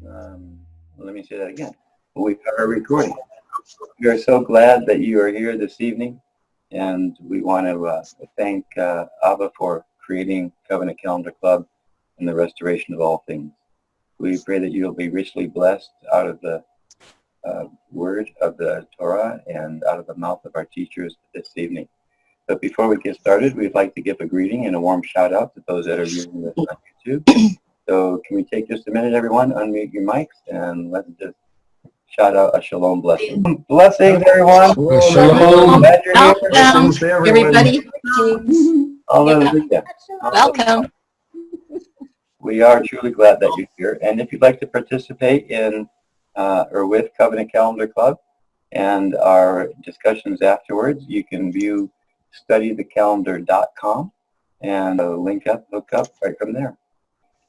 Let me say that again. We are recording. We are so glad that you are here this evening, and we want to thank Abba for creating Covenant Calendar Club and the restoration of all things. We pray that you'll be richly blessed out of the word of the Torah and out of the mouth of our teachers this evening. But before we get started, we'd like to give a greeting and a warm shout out to those that are viewing this on YouTube. So can we take just a minute, everyone, unmute your mics, and let's just shout out a shalom blessing. Blessings, everyone. Shalom. Glad you're here. Blessings to everyone. Everybody. Hallelujah. Welcome. We are truly glad that you're here. And if you'd like to participate in or with Covenant Calendar Club and our discussions afterwards, you can view studythecalendar.com and hook up right from there.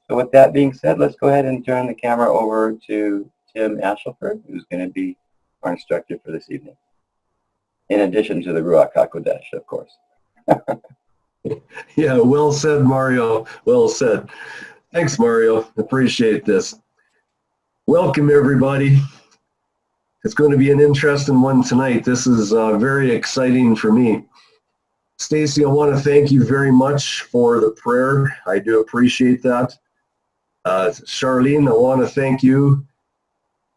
So with that being said, let's go ahead and turn the camera over to Tim Ashelford, who's going to be our instructor for this evening, in addition to the Ruach HaKodesh, of course. Yeah, well said, Mario. Well said. Thanks, Mario. Appreciate this. Welcome, everybody. It's going to be an interesting one tonight. This is very exciting for me. Stacy, I want to thank you very much for the prayer. I do appreciate that. Charlene, I want to thank you.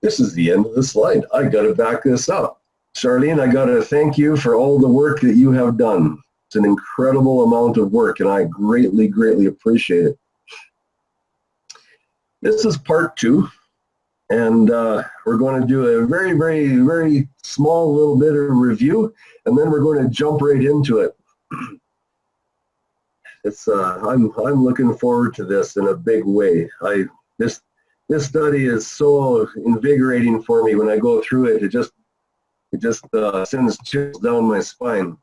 This is the end of the slide. I got to back this up. Charlene, I got to thank you for all the work that you have done. It's an incredible amount of work, and I greatly, greatly appreciate it. This is part 2, and we're going to do a very, very, very small little bit of review, and then we're going to jump right into it. It's I'm looking forward to this in a big way. This study is so invigorating for me when I go through it. It just sends chills down my spine.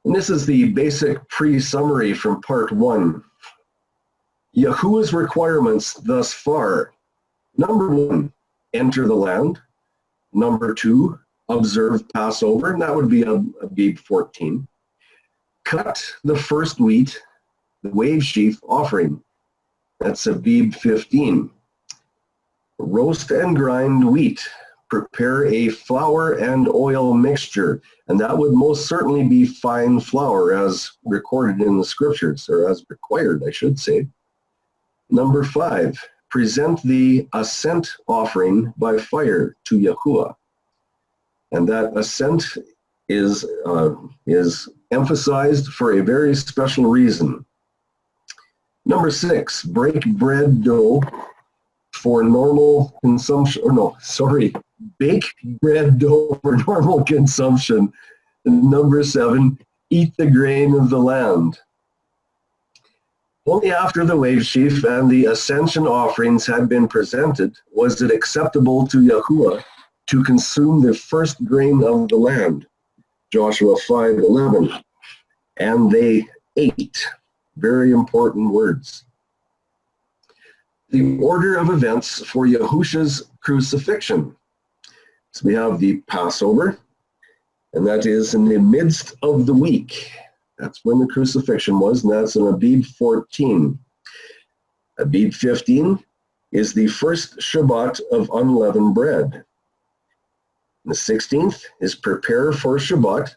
And this is the basic pre-summary from part 1. Yahuwah's requirements thus far. Number 1, enter the land. Number 2, observe Passover, and that would be Abib 14. Cut the first wheat, the wave sheaf offering. That's Abib 15. Roast and grind wheat. Prepare a flour and oil mixture, and that would most certainly be fine flour as recorded in the scriptures, or as required, I should say. Number 5, present the ascent offering by fire to Yahuwah. And that ascent is emphasized for a very special reason. Number 6, break bread dough for normal consumption, bake bread dough for normal consumption. And number 7, eat the grain of the land. Only after the wave sheaf and the ascension offerings had been presented was it acceptable to Yahuwah to consume the first grain of the land. Joshua 5:11. And they ate. Very important words. The order of events for Yahusha's crucifixion. So we have the Passover, and that is in the midst of the week. That's when the crucifixion was, and that's in Abib 14. Abib 15 is the first Shabbat of unleavened bread. The 16th is prepare for Shabbat.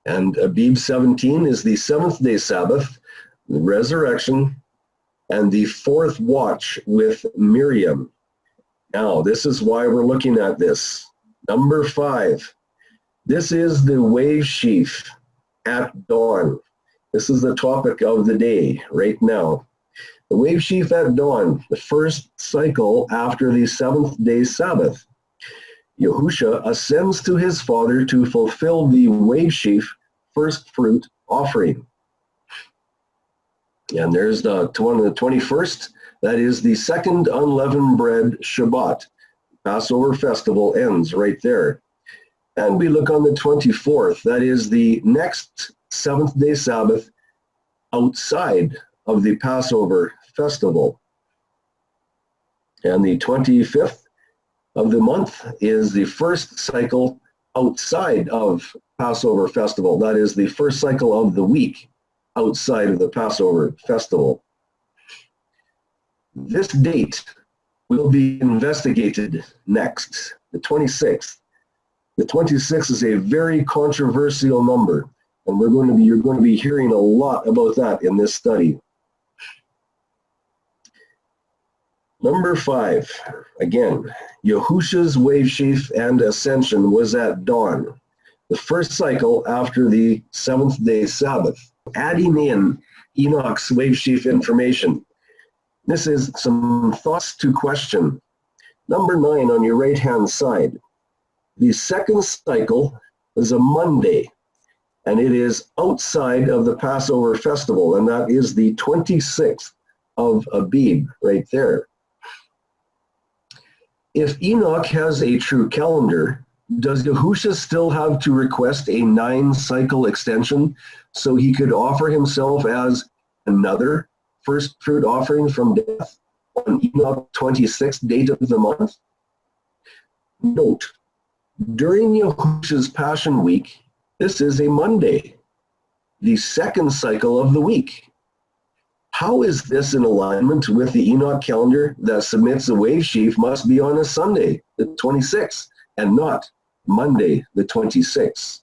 And Abib 17 is the 7th day Sabbath, the resurrection, and the 4th watch with Miriam. Now, this is why we're looking at this. Number 5. This is the wave sheaf at dawn. This is the topic of the day right now. The wave sheaf at dawn, the first cycle after the 7th day Sabbath. Yahusha ascends to his Father to fulfill the wave sheaf first fruit offering. And there's the 21st. That is the second unleavened bread Shabbat. Passover festival ends right there. And we look on the 24th. That is the next 7th day Sabbath outside of the Passover festival. And the 25th of the month is the first cycle outside of Passover festival. That is the first cycle of the week outside of the Passover festival. This date will be investigated next, the 26th. The 26th is a very controversial number, and you're going to be hearing a lot about that in this study. Number 5, again, Yahusha's wave sheaf and ascension was at dawn, the first cycle after the seventh day Sabbath. Adding in Enoch's wave sheaf information. This is some thoughts to question. Number 9 on your right-hand side. The second cycle is a Monday, and it is outside of the Passover festival, and that is the 26th of Abib, right there. If Enoch has a true calendar, does Yahusha still have to request a 9-cycle extension so he could offer himself as another first fruit offering from death on Enoch 26th date of the month? Note, during Yahusha's Passion Week, this is a Monday, the second cycle of the week. How is this in alignment with the Enoch calendar that submits the wave sheaf must be on a Sunday, the 26th, and not Monday, the 26th?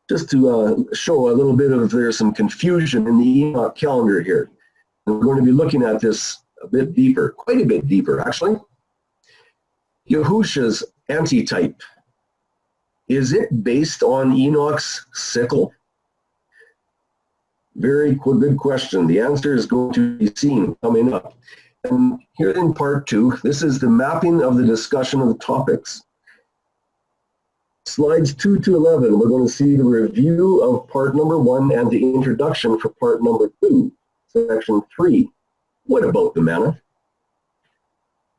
Just to show a little bit of there's some confusion in the Enoch calendar here. And we're going to be looking at this a bit deeper, quite a bit deeper, actually. Yahusha's antitype, is it based on Enoch's sickle? Very good question. The answer is going to be seen coming up. And here in part 2, this is the mapping of the discussion of the topics. Slides 2 to 11, we're going to see the review of part number 1 and the introduction for part number 2, section 3. What about the manna?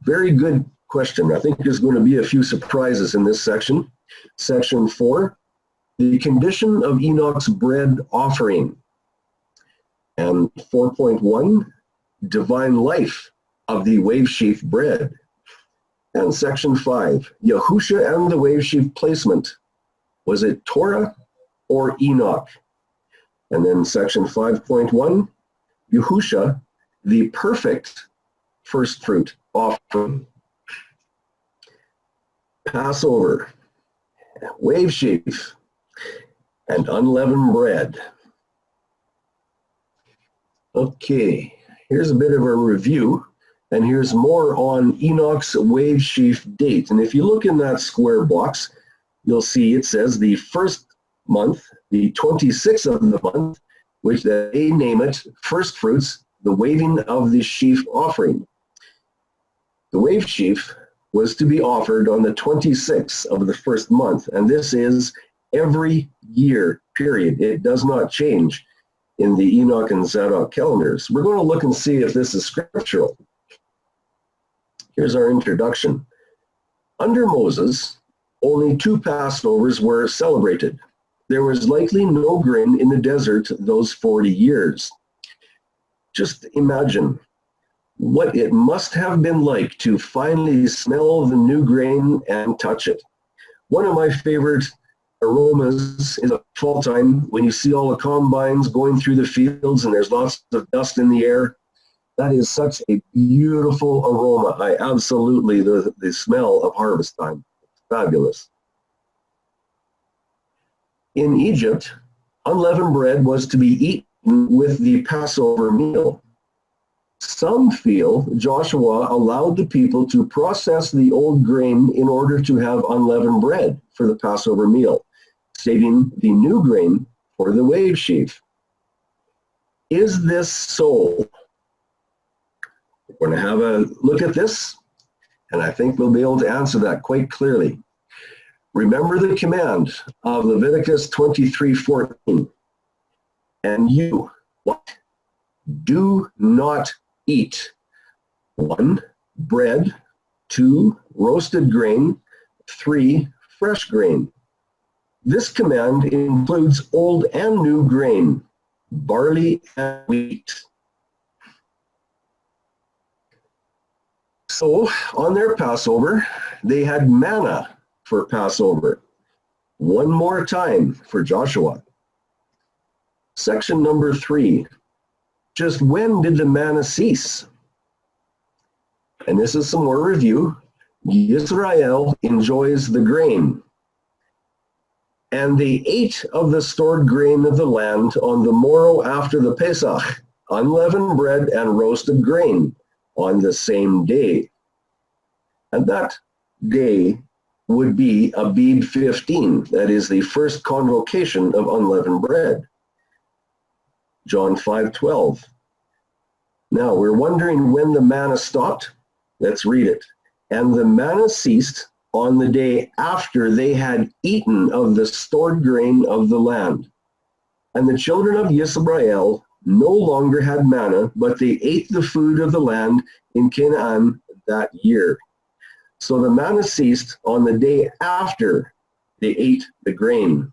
Very good question. I think there's going to be a few surprises in this section. Section 4, the condition of Enoch's bread offering. And 4.1, divine life of the wave sheaf bread. And section 5, Yahusha and the wave sheaf placement. Was it Torah or Enoch? And then section 5.1, Yahusha, the perfect first fruit offering. Passover, wave sheaf, and unleavened bread. Okay, here's a bit of a review, and here's more on Enoch's wave sheaf date. And if you look in that square box, you'll see it says the first month, the 26th of the month, which they name it first fruits, the waving of the sheaf offering. The wave sheaf was to be offered on the 26th of the first month, and this is every year, period. It does not change in the Enoch and Zadok calendars. We're going to look and see if this is scriptural. Here's our introduction. Under Moses, only 2 Passovers were celebrated. There was likely no grain in the desert those 40 years. Just imagine what it must have been like to finally smell the new grain and touch it. One of my favorite aromas is at fall time when you see all the combines going through the fields and there's lots of dust in the air. That is such a beautiful aroma. I absolutely, the smell of harvest time. It's fabulous. In Egypt, unleavened bread was to be eaten with the Passover meal. Some feel Joshua allowed the people to process the old grain in order to have unleavened bread for the Passover meal, saving the new grain for the wave sheaf. Is this so? We're going to have a look at this, and I think we'll be able to answer that quite clearly. Remember the command of Leviticus 23:14. And you, what? Do not eat 1, bread, 2, roasted grain, 3, fresh grain. This command includes old and new grain, barley and wheat. So on their Passover, they had manna for Passover. One more time for Joshua. Section number 3. just when did the manna cease? And this is some more review. Yisrael enjoys the grain. And they ate of the stored grain of the land on the morrow after the Pesach, unleavened bread and roasted grain on the same day. And that day would be Abib 15, that is the first convocation of unleavened bread. John 5:12. Now we're wondering when the manna stopped. Let's read it. And the manna ceased on the day after they had eaten of the stored grain of the land. And the children of Yisrael no longer had manna, but they ate the food of the land in Canaan that year. So the manna ceased on the day after they ate the grain.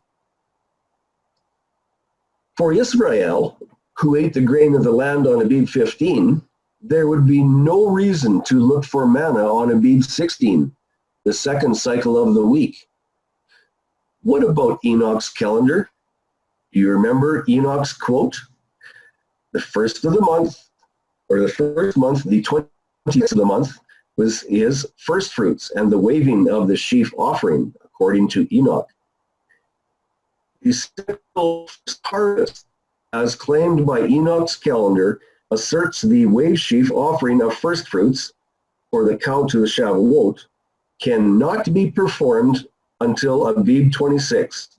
For Israel, who ate the grain of the land on Abib 15, there would be no reason to look for manna on Abib 16, the second cycle of the week. What about Enoch's calendar? Do you remember Enoch's quote? The first of the month, or the first month, the 20th of the month, was his first fruits and the waving of the sheaf offering, according to Enoch. The Sickle harvest, as claimed by Enoch's calendar, asserts the wave sheaf offering of first fruits, or the cow to the Shavuot, cannot be performed until Abib 26,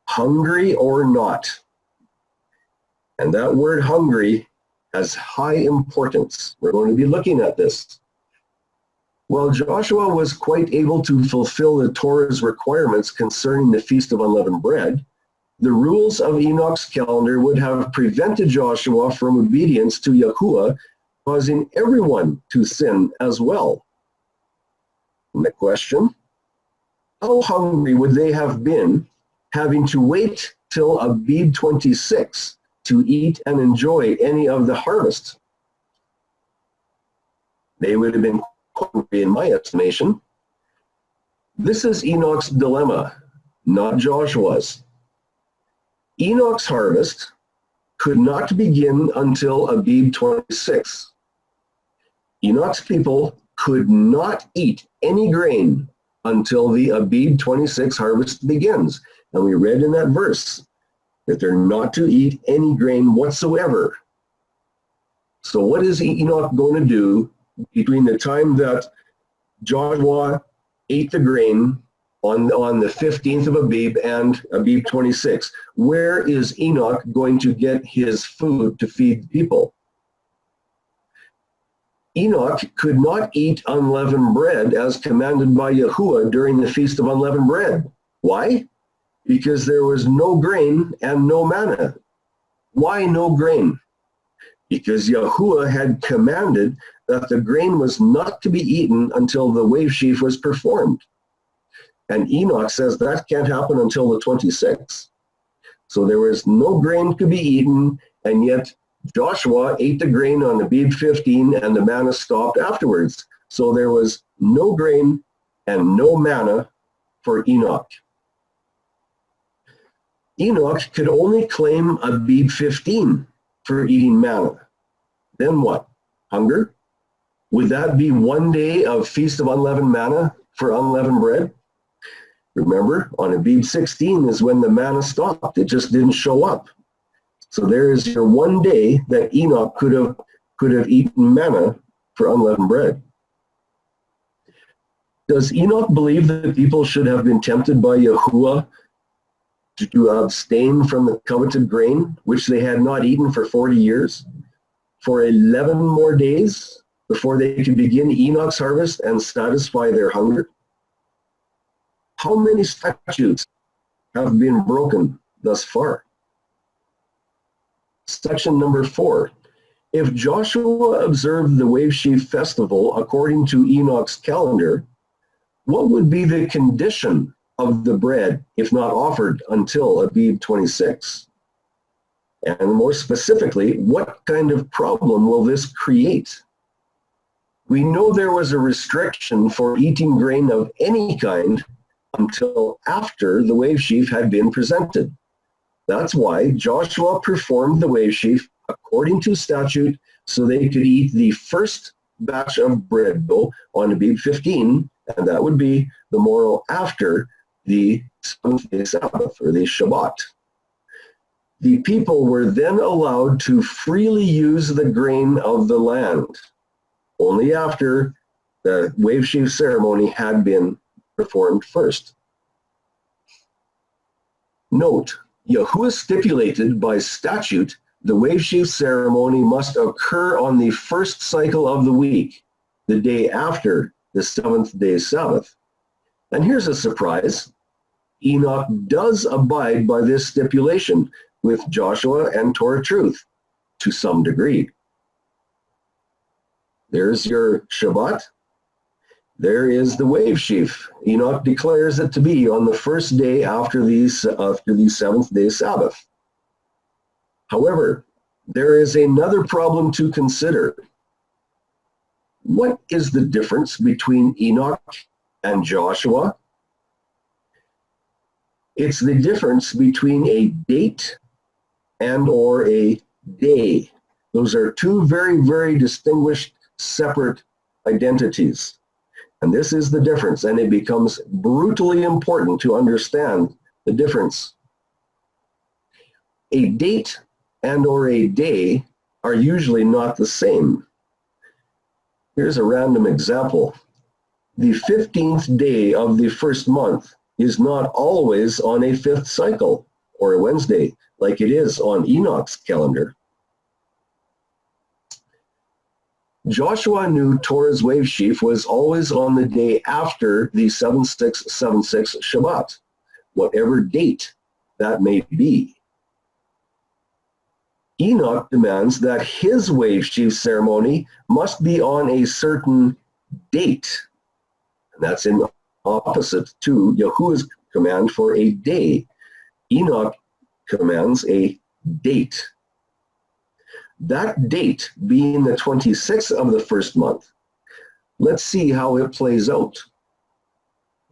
hungry or not. And that word hungry has high importance. We're going to be looking at this. While Joshua was quite able to fulfill the Torah's requirements concerning the Feast of Unleavened Bread, the rules of Enoch's calendar would have prevented Joshua from obedience to Yahuwah, causing everyone to sin as well. And the question, how hungry would they have been having to wait till Abib 26 to eat and enjoy any of the harvest? They would have been hungry in my estimation. This is Enoch's dilemma, not Joshua's. Enoch's harvest could not begin until Abib 26. Enoch's people could not eat any grain until the Abib 26 harvest begins. And we read in that verse that they're not to eat any grain whatsoever. So what is Enoch going to do between the time that Joshua ate the grain on the 15th of Abib and Abib 26? Where is Enoch going to get his food to feed people? Enoch could not eat unleavened bread as commanded by Yahuwah during the Feast of Unleavened Bread. Why? Because there was no grain and no manna. Why no grain? Because Yahuwah had commanded that the grain was not to be eaten until the wave sheaf was performed. And Enoch says that can't happen until the 26th. So there was no grain to be eaten, and yet Joshua ate the grain on Abib 15 and the manna stopped afterwards. So there was no grain and no manna for Enoch. Enoch could only claim Abib 15 for eating manna. Then what? Hunger? Would that be one day of Feast of Unleavened Manna for unleavened bread? Remember, on Abib 16 is when the manna stopped. It just didn't show up. So there is your one day that Enoch could have eaten manna for unleavened bread. Does Enoch believe that people should have been tempted by Yahuwah to abstain from the coveted grain, which they had not eaten for 40 years, for 11 more days before they could begin Enoch's harvest and satisfy their hunger? How many statutes have been broken thus far? Section number 4. If Joshua observed the wave sheaf festival according to Enoch's calendar, what would be the condition of the bread if not offered until Abib 26? And more specifically, what kind of problem will this create? We know there was a restriction for eating grain of any kind until after the wave sheaf had been presented. That's why Joshua performed the wave sheaf according to statute, so they could eat the first batch of bread dough on Abib 15, and that would be the morrow after the seventh day Sabbath, or the Shabbat. The people were then allowed to freely use the grain of the land, only after the wave sheaf ceremony had been performed first. Note, Yahuwah stipulated by statute the wave sheaf ceremony must occur on the first cycle of the week, the day after the seventh day Sabbath. And here's a surprise. Enoch does abide by this stipulation with Joshua and Torah truth to some degree. There's your Shabbat. There is the wave sheaf. Enoch declares it to be on the first day after the seventh day Sabbath. However, there is another problem to consider. What is the difference between Enoch and Joshua? It's the difference between a date and or a day. Those are two very, very distinguished, separate identities. And this is the difference, and it becomes brutally important to understand the difference. A date and or a day are usually not the same. Here's a random example. The 15th day of the first month is not always on a fifth cycle or a Wednesday, like it is on Enoch's calendar. Joshua knew Torah's wave sheaf was always on the day after the 7676 Shabbat, whatever date that may be. Enoch demands that his wave sheaf ceremony must be on a certain date. And that's in opposite to Yahuwah's command for a day. Enoch commands a date. That date being the 26th of the first month. Let's see how it plays out.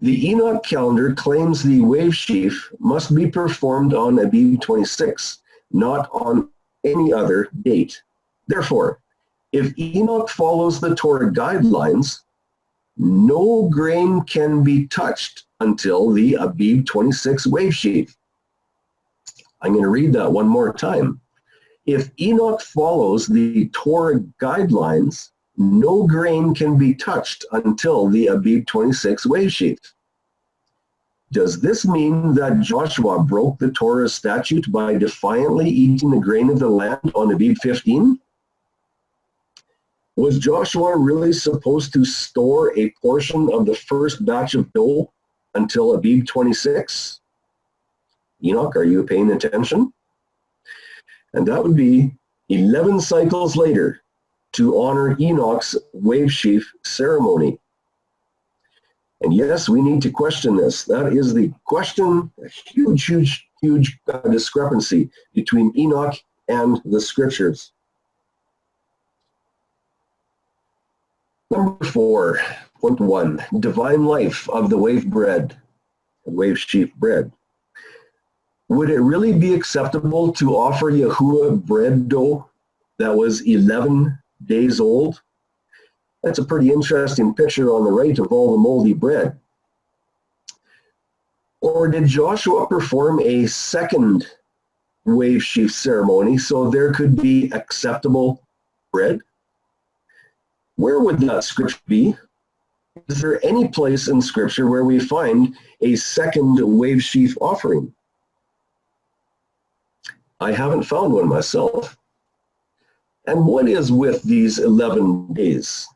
The Enoch calendar claims the wave sheaf must be performed on Abib 26, not on any other date. Therefore, if Enoch follows the Torah guidelines, no grain can be touched until the Abib 26 wave sheaf. I'm going to read that one more time. If Enoch follows the Torah guidelines, no grain can be touched until the Abib 26 wave sheaf. Does this mean that Joshua broke the Torah statute by defiantly eating the grain of the land on Abib 15? Was Joshua really supposed to store a portion of the first batch of dough until Abib 26? Enoch, are you paying attention? And that would be 11 cycles later to honor Enoch's wave sheaf ceremony. And yes, we need to question this. That is the question, a huge discrepancy between Enoch and the scriptures. Number 4.1, divine life of the wave sheaf bread. Would it really be acceptable to offer Yahuwah bread dough that was 11 days old? That's a pretty interesting picture on the right of all the moldy bread. Or did Joshua perform a second wave sheaf ceremony so there could be acceptable bread? Where would that scripture be? Is there any place in scripture where we find a second wave sheaf offering? I haven't found one myself. And what is with these 11 days?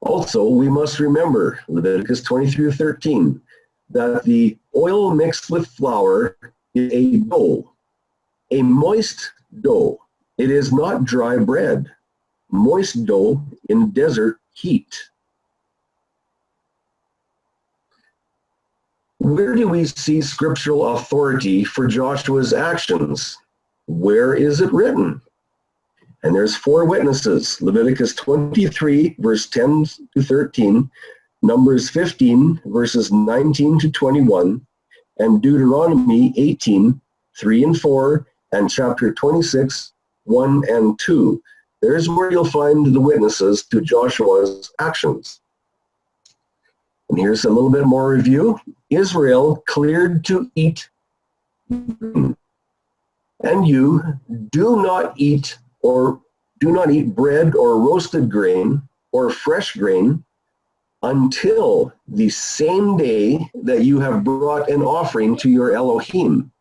Also, we must remember, Leviticus 23:13, that the oil mixed with flour is a dough, a moist dough. It is not dry bread, moist dough in desert heat. Where do we see scriptural authority for Joshua's actions? Where is it written? And there's 4 witnesses, Leviticus 23, verse 10 to 13, Numbers 15, verses 19 to 21, and Deuteronomy 18, 3 and 4, and chapter 26, 1 and 2. There's where you'll find the witnesses to Joshua's actions. And here's a little bit more review. Israel cleared to eat, and you do not eat bread or roasted grain or fresh grain until the same day that you have brought an offering to your Elohim.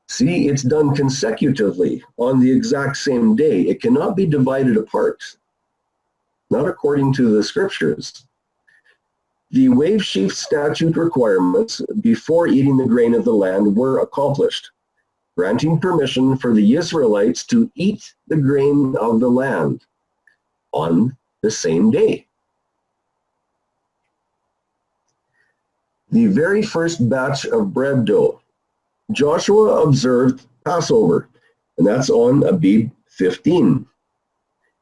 See, it's done consecutively on the exact same day. It cannot be divided apart, not according to the scriptures. The wave sheaf statute requirements before eating the grain of the land were accomplished, granting permission for the Israelites to eat the grain of the land on the same day. The very first batch of bread dough. Joshua observed Passover, and that's on Abib 15.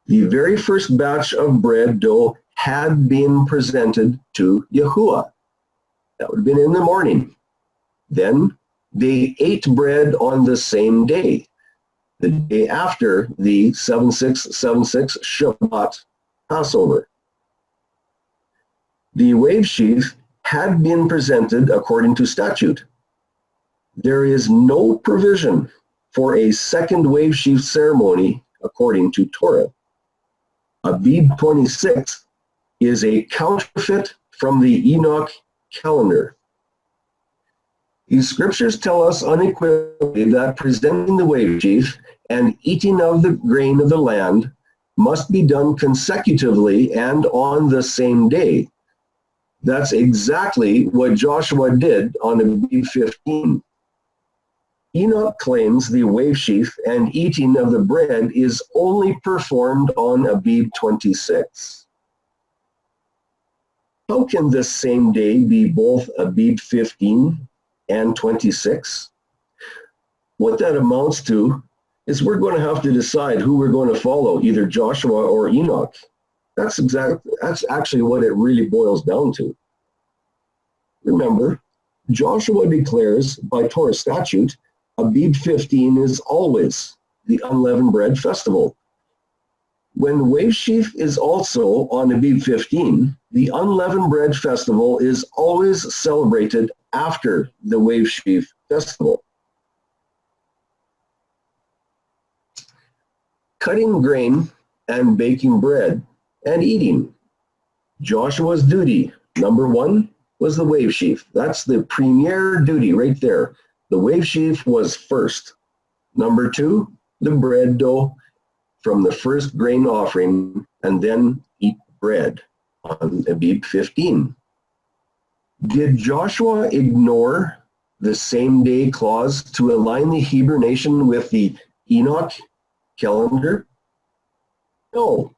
The very first batch of bread dough had been presented to Yahuwah. That would have been in the morning. Then they ate bread on the same day, the day after the 7676 Shabbat Passover. The wave sheaf had been presented according to statute. There is no provision for a second wave sheaf ceremony according to Torah. Abib 26 is a counterfeit from the Enoch calendar. These scriptures tell us unequivocally that presenting the wave sheaf and eating of the grain of the land must be done consecutively and on the same day. That's exactly what Joshua did on Abib 15. Enoch claims the wave sheaf and eating of the bread is only performed on Abib 26. How can this same day be both Abib 15 and 26? What that amounts to is we're going to have to decide who we're going to follow, either Joshua or Enoch. That's actually what it really boils down to. Remember, Joshua declares by Torah statute, Abib 15 is always the unleavened bread festival. When the wave sheaf is also on Abib 15, the unleavened bread festival is always celebrated after the wave sheaf festival. Cutting grain and baking bread and eating. Joshua's duty, number one, was the wave sheaf. That's the premier duty right there. The wave sheaf was first. Number two, the bread dough from the first grain offering, and then eat bread on Abib 15. Did Joshua ignore the same day clause to align the Hebrew nation with the Enoch calendar? No.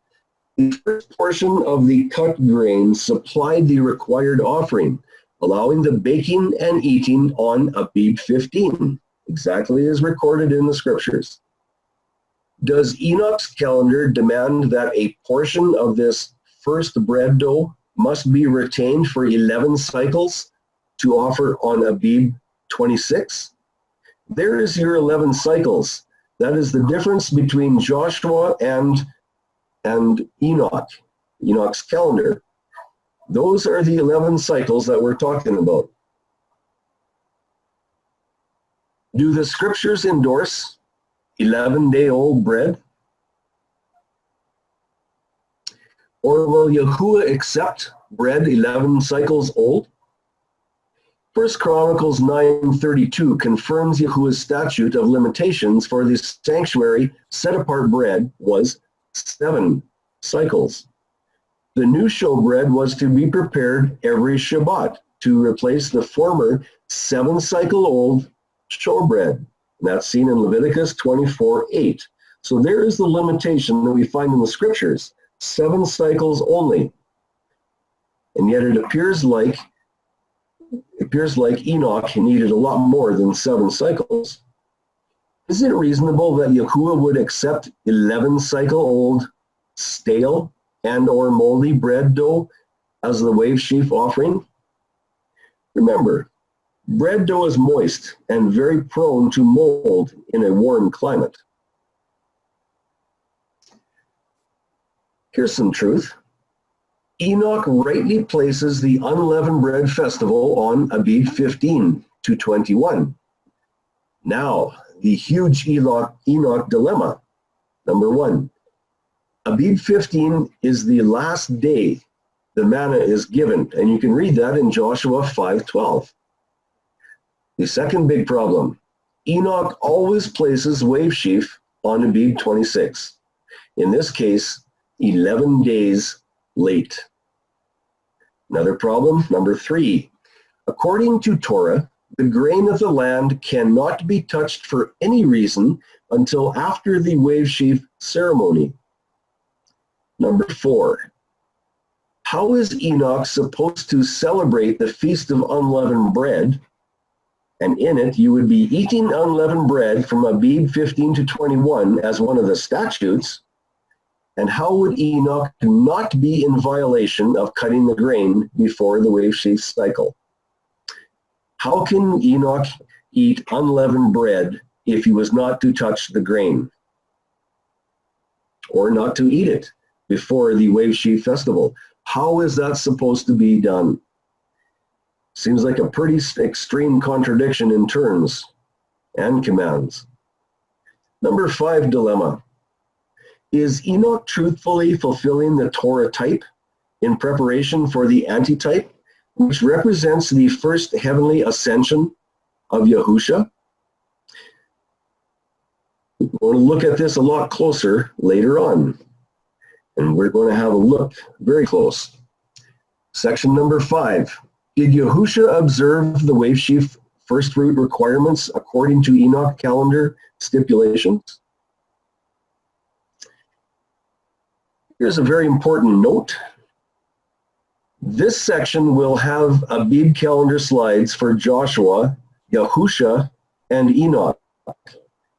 The first portion of the cut grain supplied the required offering, allowing the baking and eating on Abib 15, exactly as recorded in the scriptures. Does Enoch's calendar demand that a portion of this first bread dough must be retained for 11 cycles to offer on Abib 26? There is your 11 cycles. That is the difference between Joshua and Enoch's calendar. Those are the 11 cycles that we're talking about. Do the scriptures endorse 11-day-old bread? Or will Yahuwah accept bread 11 cycles old? 1 Chronicles 9:32 confirms Yahuwah's statute of limitations for the sanctuary set-apart bread was 7 cycles. The new showbread was to be prepared every Shabbat to replace the former 7-cycle-old showbread. That's seen in Leviticus 24:8. So there is the limitation that we find in the scriptures, 7 cycles only. And yet it appears like Enoch needed a lot more than 7 cycles. Is it reasonable that Yahuwah would accept 11-cycle-old stale and or moldy bread dough as the wave sheaf offering? Remember, Bread dough is moist and very prone to mold in a warm climate. Here's some truth. Enoch rightly places the unleavened bread festival on Abib 15 to 21. Now, the huge Enoch dilemma. Number one, Abib 15 is the last day the manna is given, and you can read that in Joshua 5:12. The second big problem, Enoch always places wave sheaf on Abib 26. In this case, 11 days late. Another problem, number three, according to Torah, the grain of the land cannot be touched for any reason until after the wave sheaf ceremony. Number four, how is Enoch supposed to celebrate the Feast of Unleavened Bread? And in it, you would be eating unleavened bread from Abib 15 to 21 as one of the statutes. And how would Enoch not be in violation of cutting the grain before the wave sheaf cycle? How can Enoch eat unleavened bread if he was not to touch the grain? Or not to eat it before the wave sheaf festival? How is that supposed to be done? Seems like a pretty extreme contradiction in terms and commands. Number five dilemma. Is Enoch truthfully fulfilling the Torah type in preparation for the antitype, which represents the first heavenly ascension of Yahusha? We're going to look at this a lot closer later on, and we're going to have a look very close. Section number 5. Did Yahusha observe the wave sheaf first fruit requirements according to Enoch calendar stipulations? Here's a very important note. This section will have Abib calendar slides for Joshua, Yahusha, and Enoch.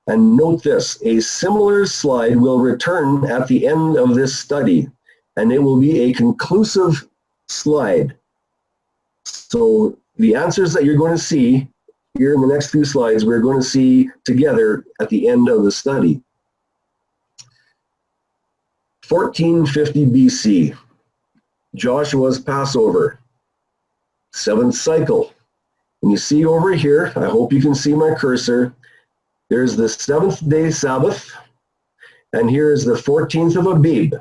And note this, a similar slide will return at the end of this study, and it will be a conclusive slide. So the answers that you're going to see here in the next few slides, we're going to see together at the end of the study. 1450 BC, Joshua's Passover, 7th cycle. And you see over here, I hope you can see my cursor, there's the 7th day Sabbath, and here is the 14th of Abib.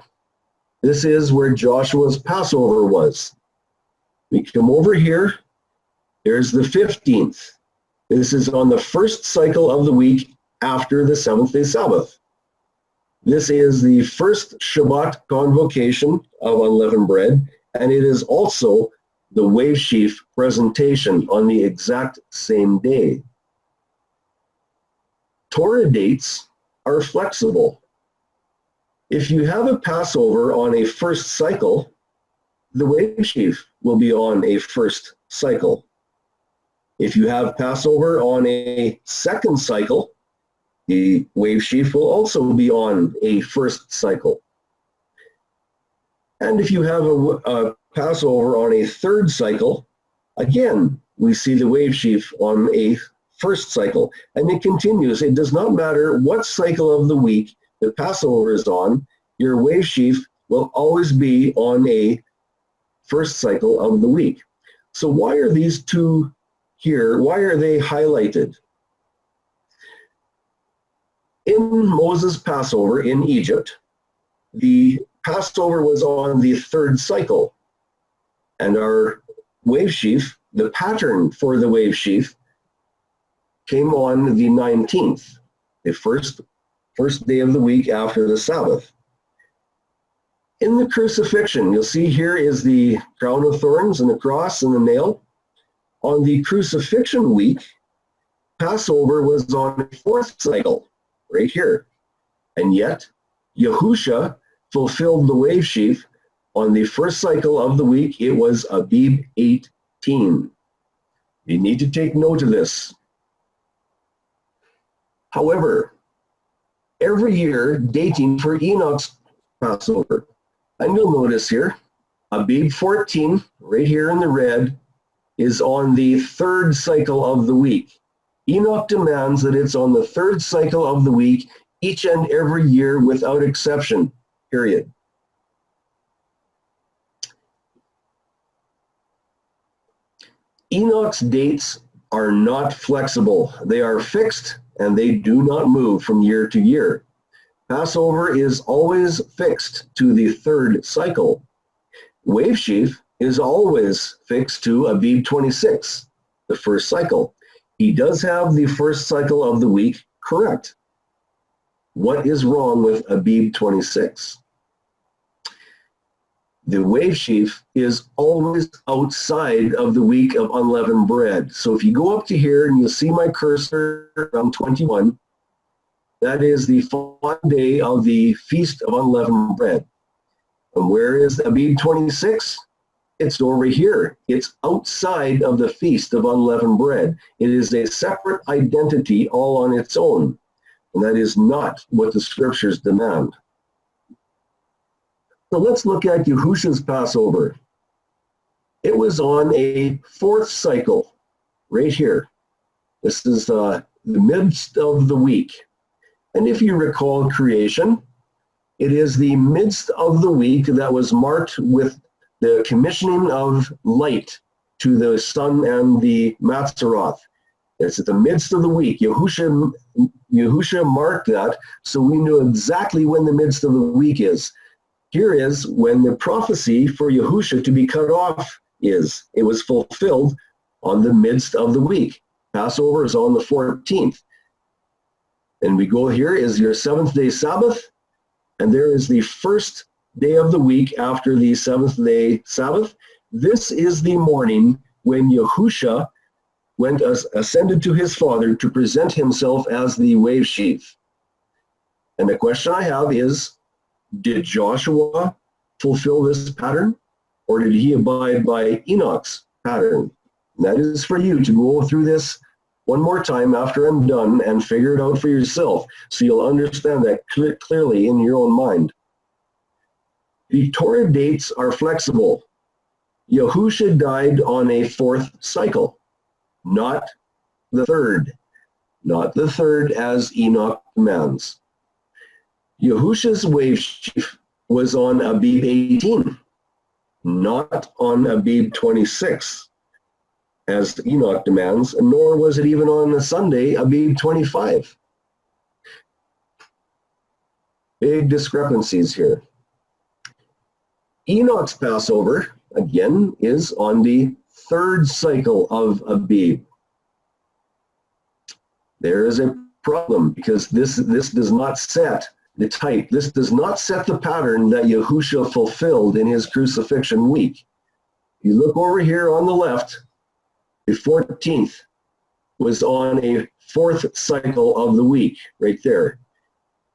This is where Joshua's Passover was. We come over here, there's the 15th. This is on the first cycle of the week after the 7th day Sabbath. This is the first Shabbat convocation of unleavened bread, and it is also the wave sheaf presentation on the exact same day. Torah dates are flexible. If you have a Passover on a first cycle, the wave sheaf will be on a first cycle. If you have Passover on a second cycle, the wave sheaf will also be on a first cycle. And if you have a Passover on a third cycle, again, we see the wave sheaf on a first cycle. And it continues. It does not matter what cycle of the week the Passover is on, your wave sheaf will always be on a first cycle of the week. So why are these two here? Why are they highlighted? In Moses' Passover in Egypt, the Passover was on the third cycle, and our wave sheaf, the pattern for the wave sheaf, came on the 19th, the first day of the week after the Sabbath. In the crucifixion, you'll see here is the crown of thorns and the cross and the nail. On the crucifixion week, Passover was on the fourth cycle, right here. And yet, Yahusha fulfilled the wave sheaf on the first cycle of the week. It was Abib 18. You need to take note of this. However, every year dating for Enoch's Passover, and you'll notice here, Abib 14, right here in the red, is on the third cycle of the week. Enoch demands that it's on the third cycle of the week each and every year without exception, period. Enoch's dates are not flexible. They are fixed and they do not move from year to year. Passover is always fixed to the third cycle. Wave sheaf is always fixed to Abib 26, the first cycle. He does have the first cycle of the week correct. What is wrong with Abib 26? The wave sheaf is always outside of the week of unleavened bread. So if you go up to here and you'll see my cursor around 21, that is the final day of the Feast of Unleavened Bread. And where is Abib 26? It's over here. It's outside of the Feast of Unleavened Bread. It is a separate identity all on its own. And that is not what the scriptures demand. So let's look at Yahusha's Passover. It was on a fourth cycle, right here. This is the midst of the week. And if you recall creation, it is the midst of the week that was marked with the commissioning of light to the sun and the Mazzaroth. It's at the midst of the week. Yahusha marked that, so we knew exactly when the midst of the week is. Here is when the prophecy for Yahusha to be cut off is. It was fulfilled on the midst of the week. Passover is on the 14th. And we go here is your seventh day Sabbath, and there is the first day of the week after the seventh day Sabbath. This is the morning when Yahusha ascended to his Father to present himself as the wave sheaf. And the question I have is, did Joshua fulfill this pattern, or did he abide by Enoch's pattern? And that is for you to go through this one more time after I'm done and figure it out for yourself, so you'll understand that clearly in your own mind. The Torah dates are flexible. Yahusha died on a fourth cycle, not the third. Not the third as Enoch demands. Yahusha's wave sheaf was on Abib 18, not on Abib 26, as Enoch demands, nor was it even on a Sunday, Abib 25. Big discrepancies here. Enoch's Passover, again, is on the third cycle of Abib. There is a problem because this does not set the type. This does not set the pattern that Yahusha fulfilled in his crucifixion week. If you look over here on the left, the 14th was on a fourth cycle of the week, right there.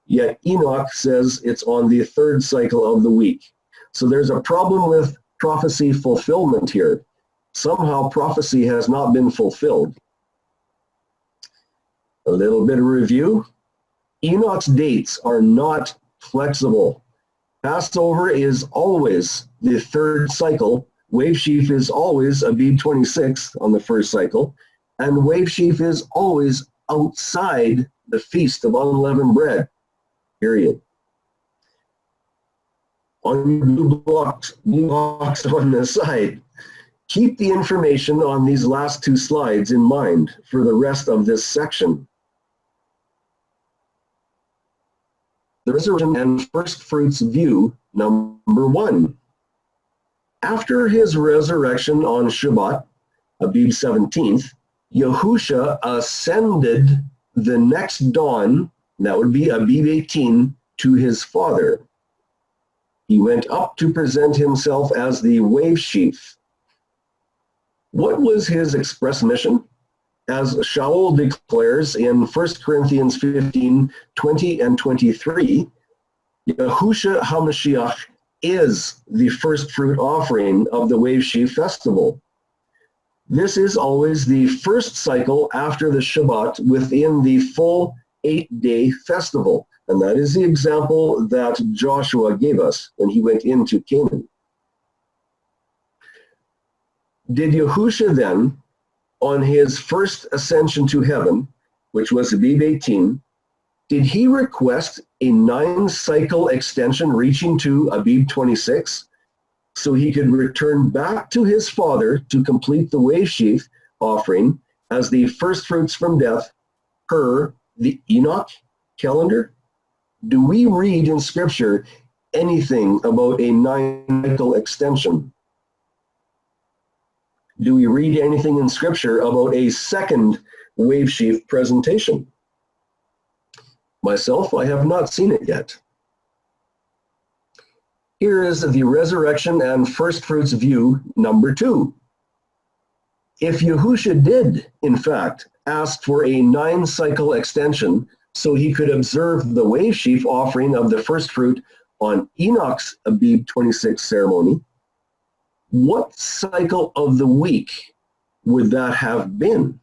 Yet Enoch says it's on the third cycle of the week. So there's a problem with prophecy fulfillment here. Somehow prophecy has not been fulfilled. A little bit of review. Enoch's dates are not flexible. Passover is always the third cycle. Wave sheaf is always Abib 26 on the first cycle. And wave sheaf is always outside the Feast of Unleavened Bread, period. On your blue blocks on the side, keep the information on these last two slides in mind for the rest of this section. The resurrection and first fruits view, number 1. After his resurrection on Shabbat, Abib 17th, Yahusha ascended the next dawn, that would be Abib 18, to his Father. He went up to present himself as the wave sheaf. What was his express mission? As Shaul declares in 1 Corinthians 15, 20 and 23, Yahusha HaMashiach is the first fruit offering of the wave sheaf festival. This is always the first cycle after the Shabbat within the full 8-day festival. And that is the example that Joshua gave us when he went into Canaan. Did Yahusha then, on his first ascension to heaven, which was Abib 18, did he request a 9-cycle extension reaching to Abib 26 so he could return back to his father to complete the wave sheaf offering as the first fruits from death per the Enoch calendar? Do we read in Scripture anything about a 9-cycle extension? Do we read anything in Scripture about a second wave sheaf presentation? Myself, I have not seen it yet. Here is the resurrection and first fruits view number 2. If Yahusha did, in fact, ask for a 9-cycle extension so he could observe the wave sheaf offering of the first fruit on Enoch's Abib 26 ceremony, what cycle of the week would that have been?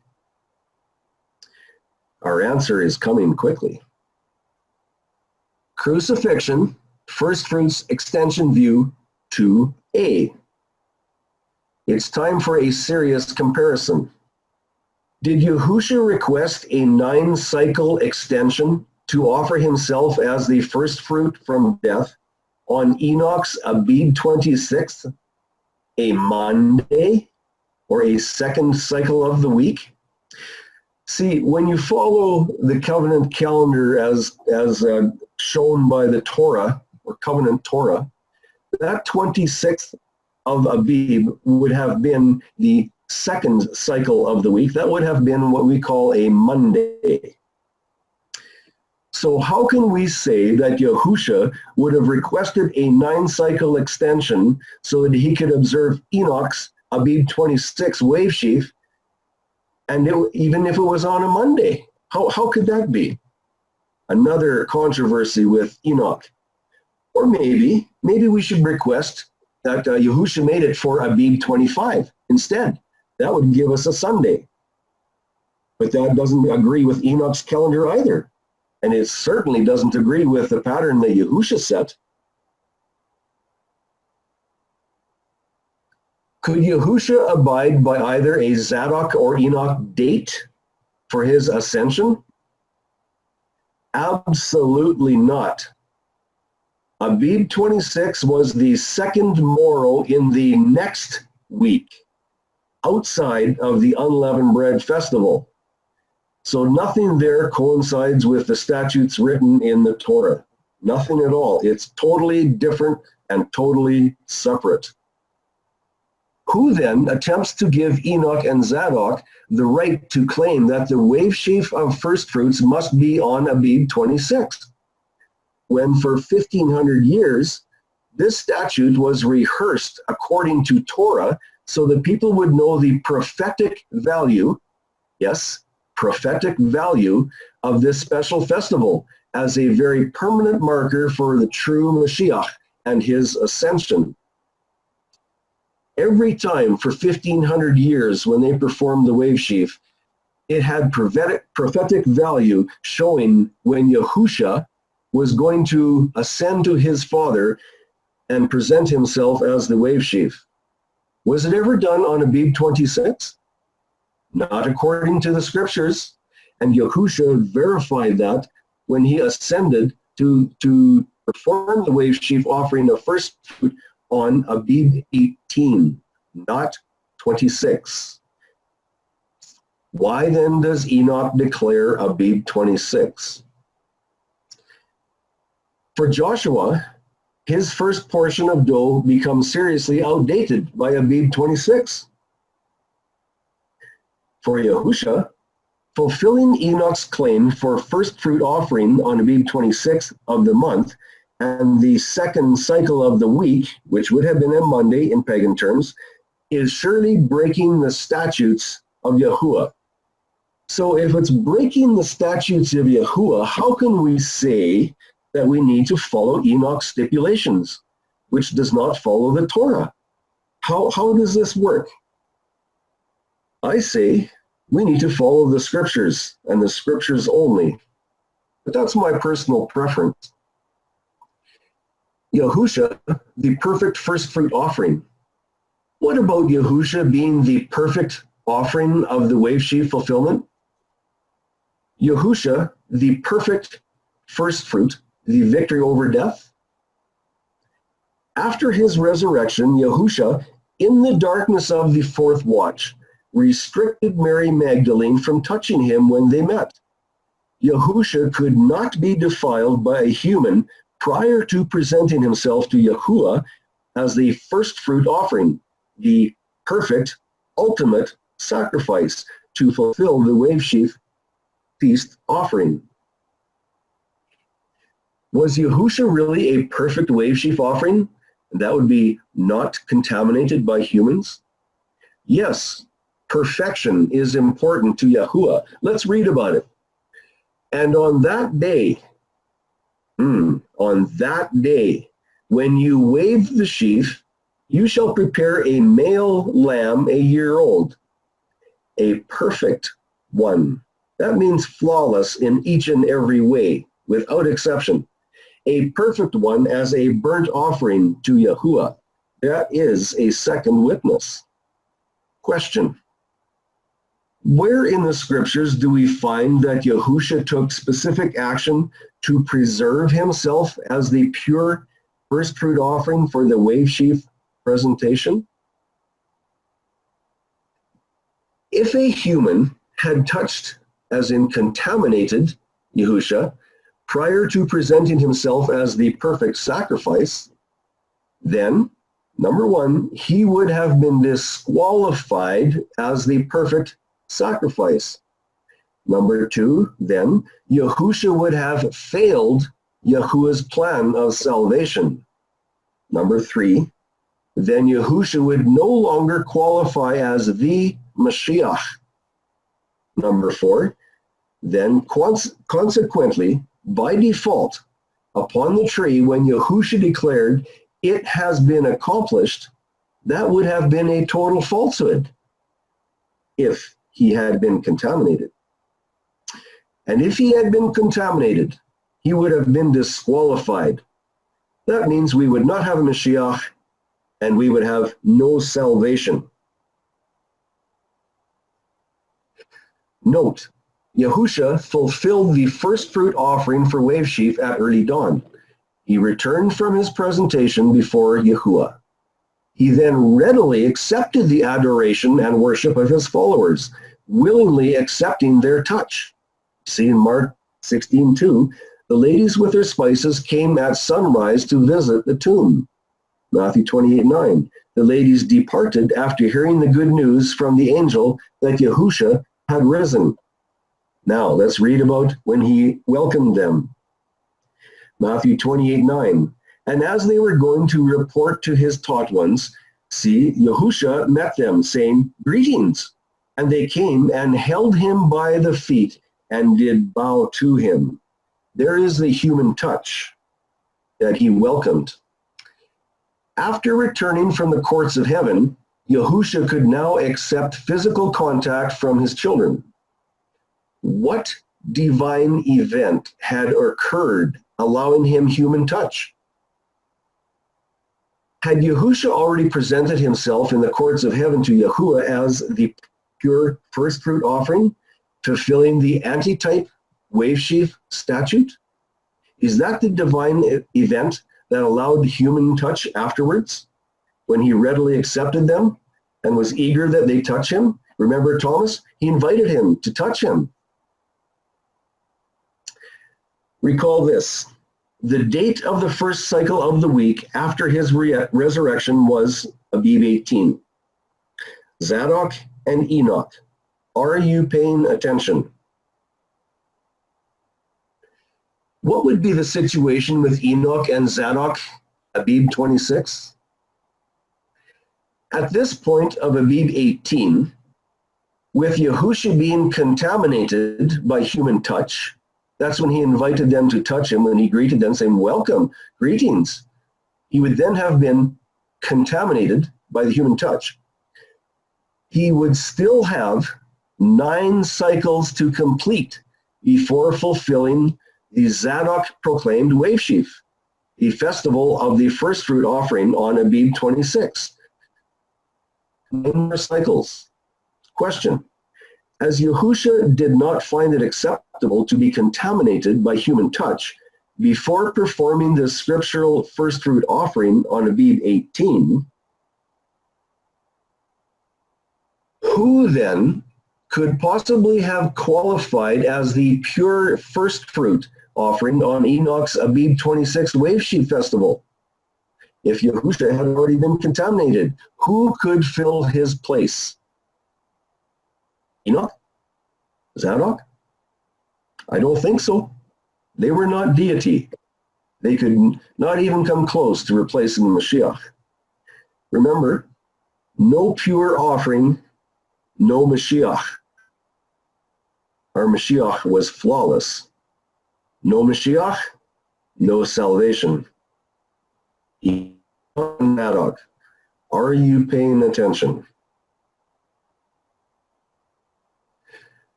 Our answer is coming quickly. Crucifixion, first fruits extension view 2A. It's time for a serious comparison. Did Yahusha request a 9-cycle extension to offer himself as the first fruit from death on Enoch's Abib 26th, a Monday, or a second cycle of the week? See, when you follow the covenant calendar as shown by the Torah, or covenant Torah, that 26th of Abib would have been the second cycle of the week. That would have been what we call a Monday. So how can we say that Yahusha would have requested a 9-cycle extension so that he could observe Enoch's Abib 26 wave sheaf, and even if it was on a Monday? How could that be? Another controversy with Enoch. Or maybe we should request that Yahusha made it for Abib 25 instead. That would give us a Sunday. But that doesn't agree with Enoch's calendar either. And it certainly doesn't agree with the pattern that Yahusha set. Could Yahusha abide by either a Zadok or Enoch date for his ascension? Absolutely not. Abib 26 was the second morrow in the next week, outside of the unleavened bread festival. So nothing there coincides with the statutes written in the Torah. Nothing at all. It's totally different and totally separate. Who then attempts to give Enoch and Zadok the right to claim that the wave sheaf of first fruits must be on Abib 26, when for 1,500 years this statute was rehearsed according to Torah so that people would know the prophetic value, yes, prophetic value of this special festival as a very permanent marker for the true Mashiach and his ascension. Every time for 1,500 years when they performed the wave sheaf, it had prophetic value showing when Yahusha was going to ascend to his Father and present himself as the wave sheaf. Was it ever done on Abib 26? Not according to the Scriptures. And Yahusha verified that when he ascended to perform the wave sheaf offering of first fruit on Abib 18, not 26. Why then does Enoch declare Abib 26? For Joshua, his first portion of dough becomes seriously outdated by Abib 26. For Yahusha, fulfilling Enoch's claim for first fruit offering on Abib 26 of the month and the second cycle of the week, which would have been a Monday in pagan terms, is surely breaking the statutes of Yahuwah. So if it's breaking the statutes of Yahuwah, how can we say that we need to follow Enoch's stipulations, which does not follow the Torah? How does this work? I say we need to follow the Scriptures and the Scriptures only. But that's my personal preference. Yahusha, the perfect first fruit offering. What about Yahusha being the perfect offering of the wave sheaf fulfillment? Yahusha, the perfect first fruit, the victory over death. After his resurrection, Yahusha, in the darkness of the fourth watch, restricted Mary Magdalene from touching him when they met. Yahusha could not be defiled by a human prior to presenting himself to Yahuwah as the first fruit offering, the perfect, ultimate sacrifice to fulfill the wave sheaf feast offering. Was Yahusha really a perfect wave sheaf offering? That would be not contaminated by humans? Yes, perfection is important to Yahuwah. Let's read about it. And on that day, when you wave the sheaf, you shall prepare a male lamb 1 year old, a perfect one. That means flawless in each and every way, without exception. A perfect one as a burnt offering to Yahuwah. That is a second witness. Question. Where in the scriptures do we find that Yahusha took specific action to preserve himself as the pure first fruit offering for the wave sheaf presentation? If a human had touched, as in contaminated, Yahusha, prior to presenting himself as the perfect sacrifice, then, number one, he would have been disqualified as the perfect sacrifice. Number two, then, Yahusha would have failed Yahuwah's plan of salvation. Number three, then Yahusha would no longer qualify as the Mashiach. Number four, then consequently, by default, upon the tree, when Yahusha declared, "It has been accomplished," that would have been a total falsehood if he had been contaminated. And if he had been contaminated, he would have been disqualified. That means we would not have a Mashiach and we would have no salvation. Note, Yahusha fulfilled the first fruit offering for wave sheaf at early dawn. He returned from his presentation before Yahuwah. He then readily accepted the adoration and worship of his followers, willingly accepting their touch. See in Mark 16:2, the ladies with their spices came at sunrise to visit the tomb. Matthew 28:9, the ladies departed after hearing the good news from the angel that Yahusha had risen. Now let's read about when he welcomed them. Matthew 28:9, and as they were going to report to his taught ones, see, Yahusha met them, saying, "Greetings." And they came and held him by the feet and did bow to him. There is the human touch that he welcomed. After returning from the courts of heaven, Yahusha could now accept physical contact from his children. What divine event had occurred allowing him human touch? Had Yahusha already presented himself in the courts of heaven to Yahuwah as the pure first fruit offering, fulfilling the antitype wave sheaf statute? Is that the divine event that allowed human touch afterwards, when he readily accepted them and was eager that they touch him? Remember Thomas? He invited him to touch him. Recall this. The date of the first cycle of the week after his resurrection was Abib 18. Zadok and Enoch. Are you paying attention? What would be the situation with Enoch and Zadok, Abib 26? At this point of Abib 18, with Yahusha being contaminated by human touch, that's when he invited them to touch him, when he greeted them saying, "Welcome, greetings." He would then have been contaminated by the human touch. He would still have 9 cycles to complete before fulfilling the Zadok proclaimed wave sheaf, the festival of the first fruit offering on Abib 26. 9 more cycles. Question. As Yahusha did not find it acceptable to be contaminated by human touch before performing the scriptural first fruit offering on Abib 18, who then could possibly have qualified as the pure first fruit offering on Enoch's Abib 26 Wave Sheaf Festival? If Yahusha had already been contaminated, who could fill his place? Enoch? Zadok? I don't think so. They were not deity. They could not even come close to replacing the Mashiach. Remember, no pure offering, no Mashiach. Our Mashiach was flawless. No Mashiach, no salvation. Zadok, are you paying attention?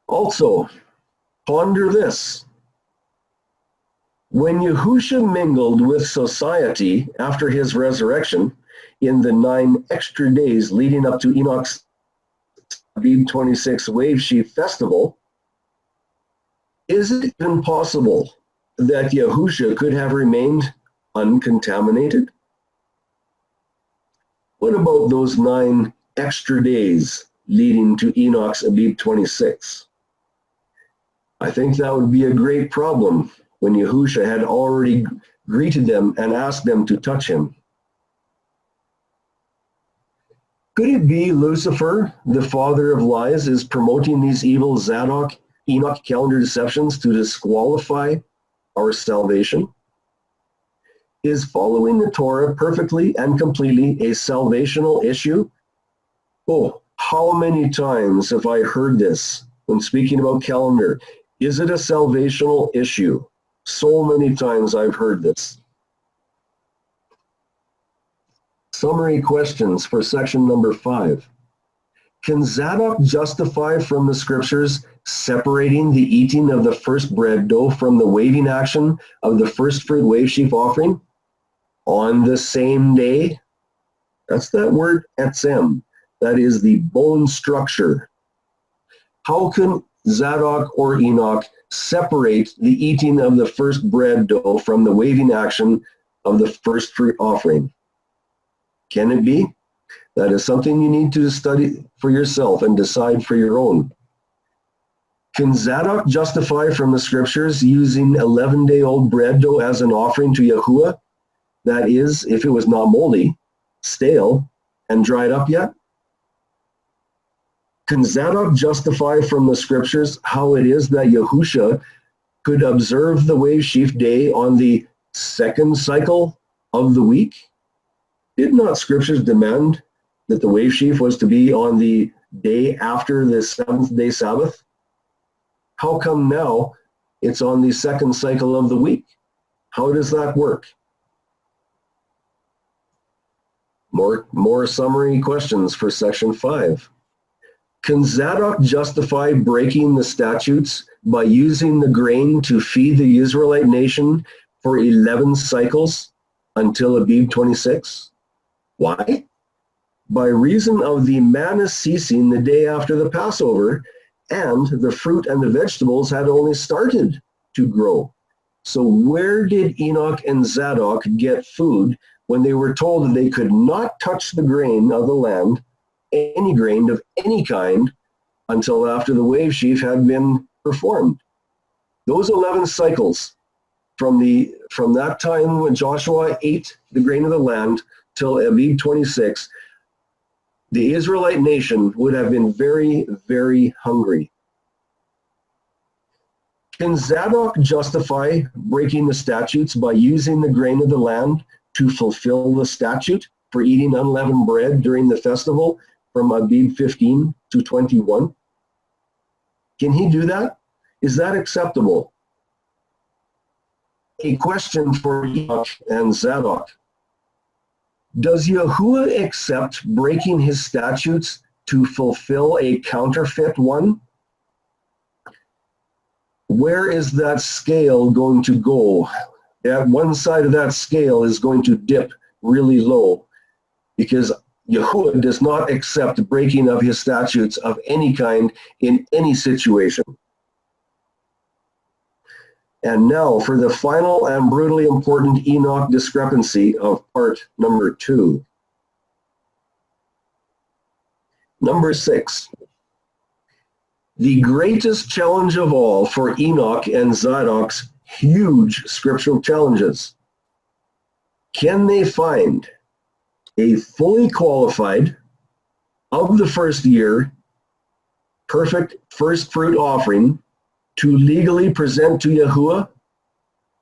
Also, ponder this. When Yahusha mingled with society after his resurrection in the 9 extra days leading up to Enoch's Abib 26 Wave Sheaf Festival, is it even possible that Yahusha could have remained uncontaminated? What about those 9 extra days leading to Enoch's Abib 26? I think that would be a great problem when Yahusha had already greeted them and asked them to touch him. Could it be Lucifer, the father of lies, is promoting these evil Zadok, Enoch calendar deceptions to disqualify our salvation? Is following the Torah perfectly and completely a salvational issue? Oh, how many times have I heard this when speaking about calendar? Is it a salvational issue? So many times I've heard this. Summary questions for section number 5. Can Zadok justify from the scriptures separating the eating of the first bread dough from the waving action of the first fruit wave sheaf offering on the same day? That's that word etzem. That is the bone structure. How can Zadok or Enoch separate the eating of the first bread dough from the waving action of the first fruit offering? Can it be? That is something you need to study for yourself and decide for your own. Can Zadok justify from the scriptures using 11-day-old bread dough as an offering to Yahuwah? That is, if it was not moldy, stale, and dried up yet? Can Zadok justify from the scriptures how it is that Yahusha could observe the wave sheaf day on the second cycle of the week? Did not scriptures demand that the wave sheaf was to be on the day after the 7th-day Sabbath? How come now it's on the second cycle of the week? How does that work? More summary questions for section 5. Can Zadok justify breaking the statutes by using the grain to feed the Israelite nation for 11 cycles until Abib 26? Why? By reason of the manna ceasing the day after the Passover, and the fruit and the vegetables had only started to grow. So where did Enoch and Zadok get food when they were told that they could not touch the grain of the land, any grain of any kind, until after the wave sheaf had been performed? Those 11 cycles from that time when Joshua ate the grain of the land till Abib 26, the Israelite nation would have been very, very hungry. Can Zadok justify breaking the statutes by using the grain of the land to fulfill the statute for eating unleavened bread during the festival from Abib 15 to 21? Can he do that? Is that acceptable? A question for Enoch and Zadok. Does Yahuwah accept breaking his statutes to fulfill a counterfeit one? Where is that scale going to go? One side of that scale is going to dip really low, because Yahuwah does not accept breaking of his statutes of any kind in any situation. And now for the final and brutally important Enoch discrepancy of part number 2. Number 6. The greatest challenge of all for Enoch and Zadok's huge scriptural challenges. Can they find a fully qualified, of the first year, perfect first fruit offering to legally present to Yahuwah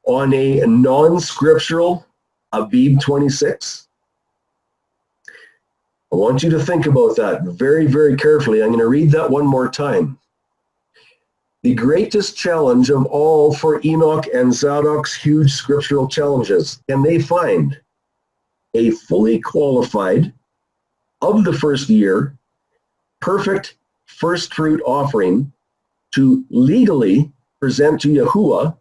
on a non-scriptural Abib 26? I want you to think about that very, very carefully. I'm going to read that one more time. The greatest challenge of all for Enoch and Zadok's huge scriptural challenges. Can they find a fully qualified, of the first year, perfect first fruit offering to legally present to Yahuwah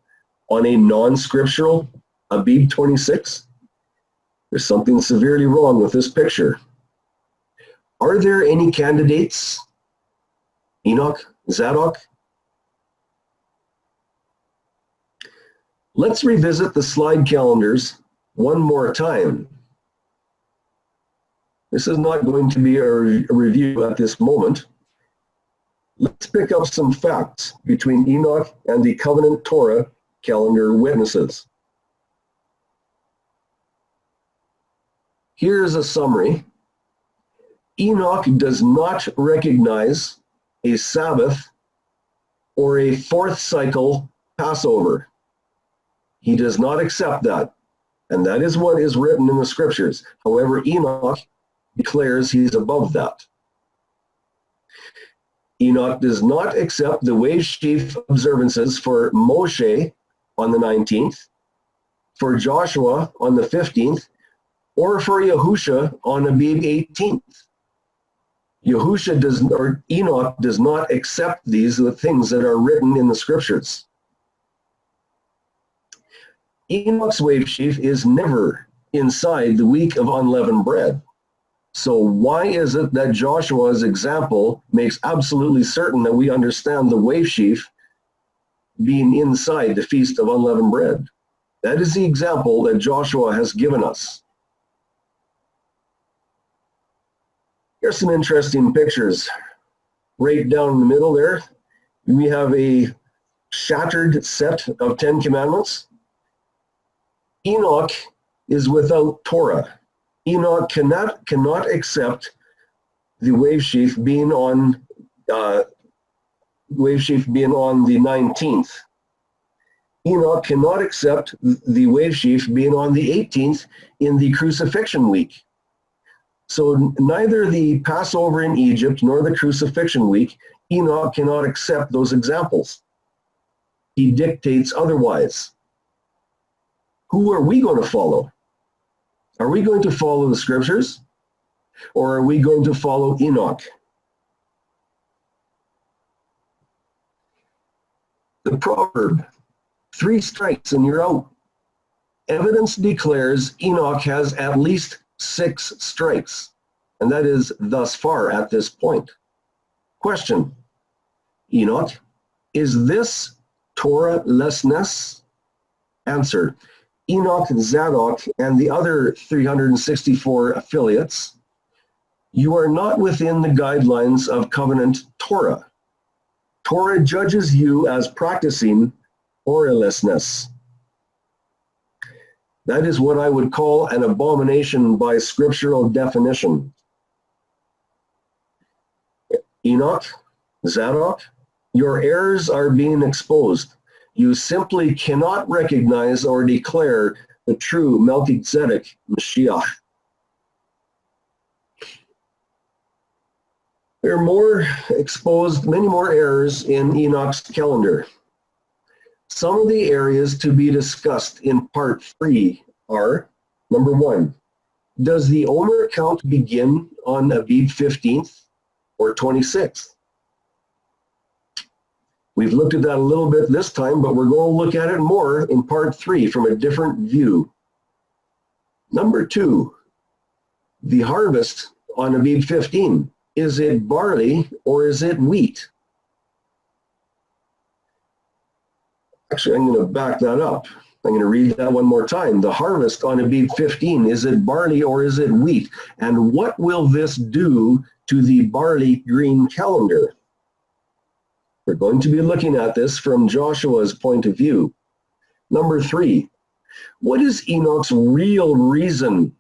on a non-scriptural Abib 26? There's something severely wrong with this picture. Are there any candidates? Enoch, Zadok? Let's revisit the slide calendars one more time. This is not going to be a review at this moment. Let's pick up some facts between Enoch and the Covenant Torah calendar witnesses. Here is a summary. Enoch does not recognize a Sabbath or a fourth cycle Passover. He does not accept that, and that is what is written in the scriptures. However, Enoch declares he's above that. Enoch does not accept the wave sheaf observances for Moshe on the 19th, for Joshua on the 15th, or for Yahusha on Abib 18th. Enoch does not accept these things that are written in the scriptures. Enoch's wave sheaf is never inside the week of unleavened bread. So why is it that Joshua's example makes absolutely certain that we understand the wave sheaf being inside the Feast of Unleavened Bread? That is the example that Joshua has given us. Here's some interesting pictures. Right down in the middle there, we have a shattered set of 10 Commandments. Enoch is without Torah. Enoch cannot accept the wave sheaf being on the 19th. Enoch cannot accept the wave sheaf being on the 18th in the crucifixion week. So neither the Passover in Egypt nor the crucifixion week, Enoch cannot accept those examples. He dictates otherwise. Who are we going to follow? Are we going to follow the scriptures, or are we going to follow Enoch? The proverb, 3 strikes and you're out. Evidence declares Enoch has at least 6 strikes, and that is thus far at this point. Question, Enoch, is this Torah-lessness? Answer, Enoch, Zadok, and the other 364 affiliates, you are not within the guidelines of covenant Torah. Torah judges you as practicing Torah-lessness. That is what I would call an abomination by scriptural definition. Enoch, Zadok, your errors are being exposed. You simply cannot recognize or declare the true Melchizedek Mashiach. There are many more errors in Enoch's calendar. Some of the areas to be discussed in part 3 are, number 1, does the Omer count begin on Abib 15th or 26th? We've looked at that a little bit this time, but we're going to look at it more in part 3 from a different view. Number 2, the harvest on Abib 15? Is it barley or is it wheat? Actually, I'm going to back that up. I'm going to read that one more time. The harvest on Abib 15, is it barley or is it wheat? And what will this do to the barley green calendar? We're going to be looking at this from Joshua's point of view. Number 3, what is Enoch's real reason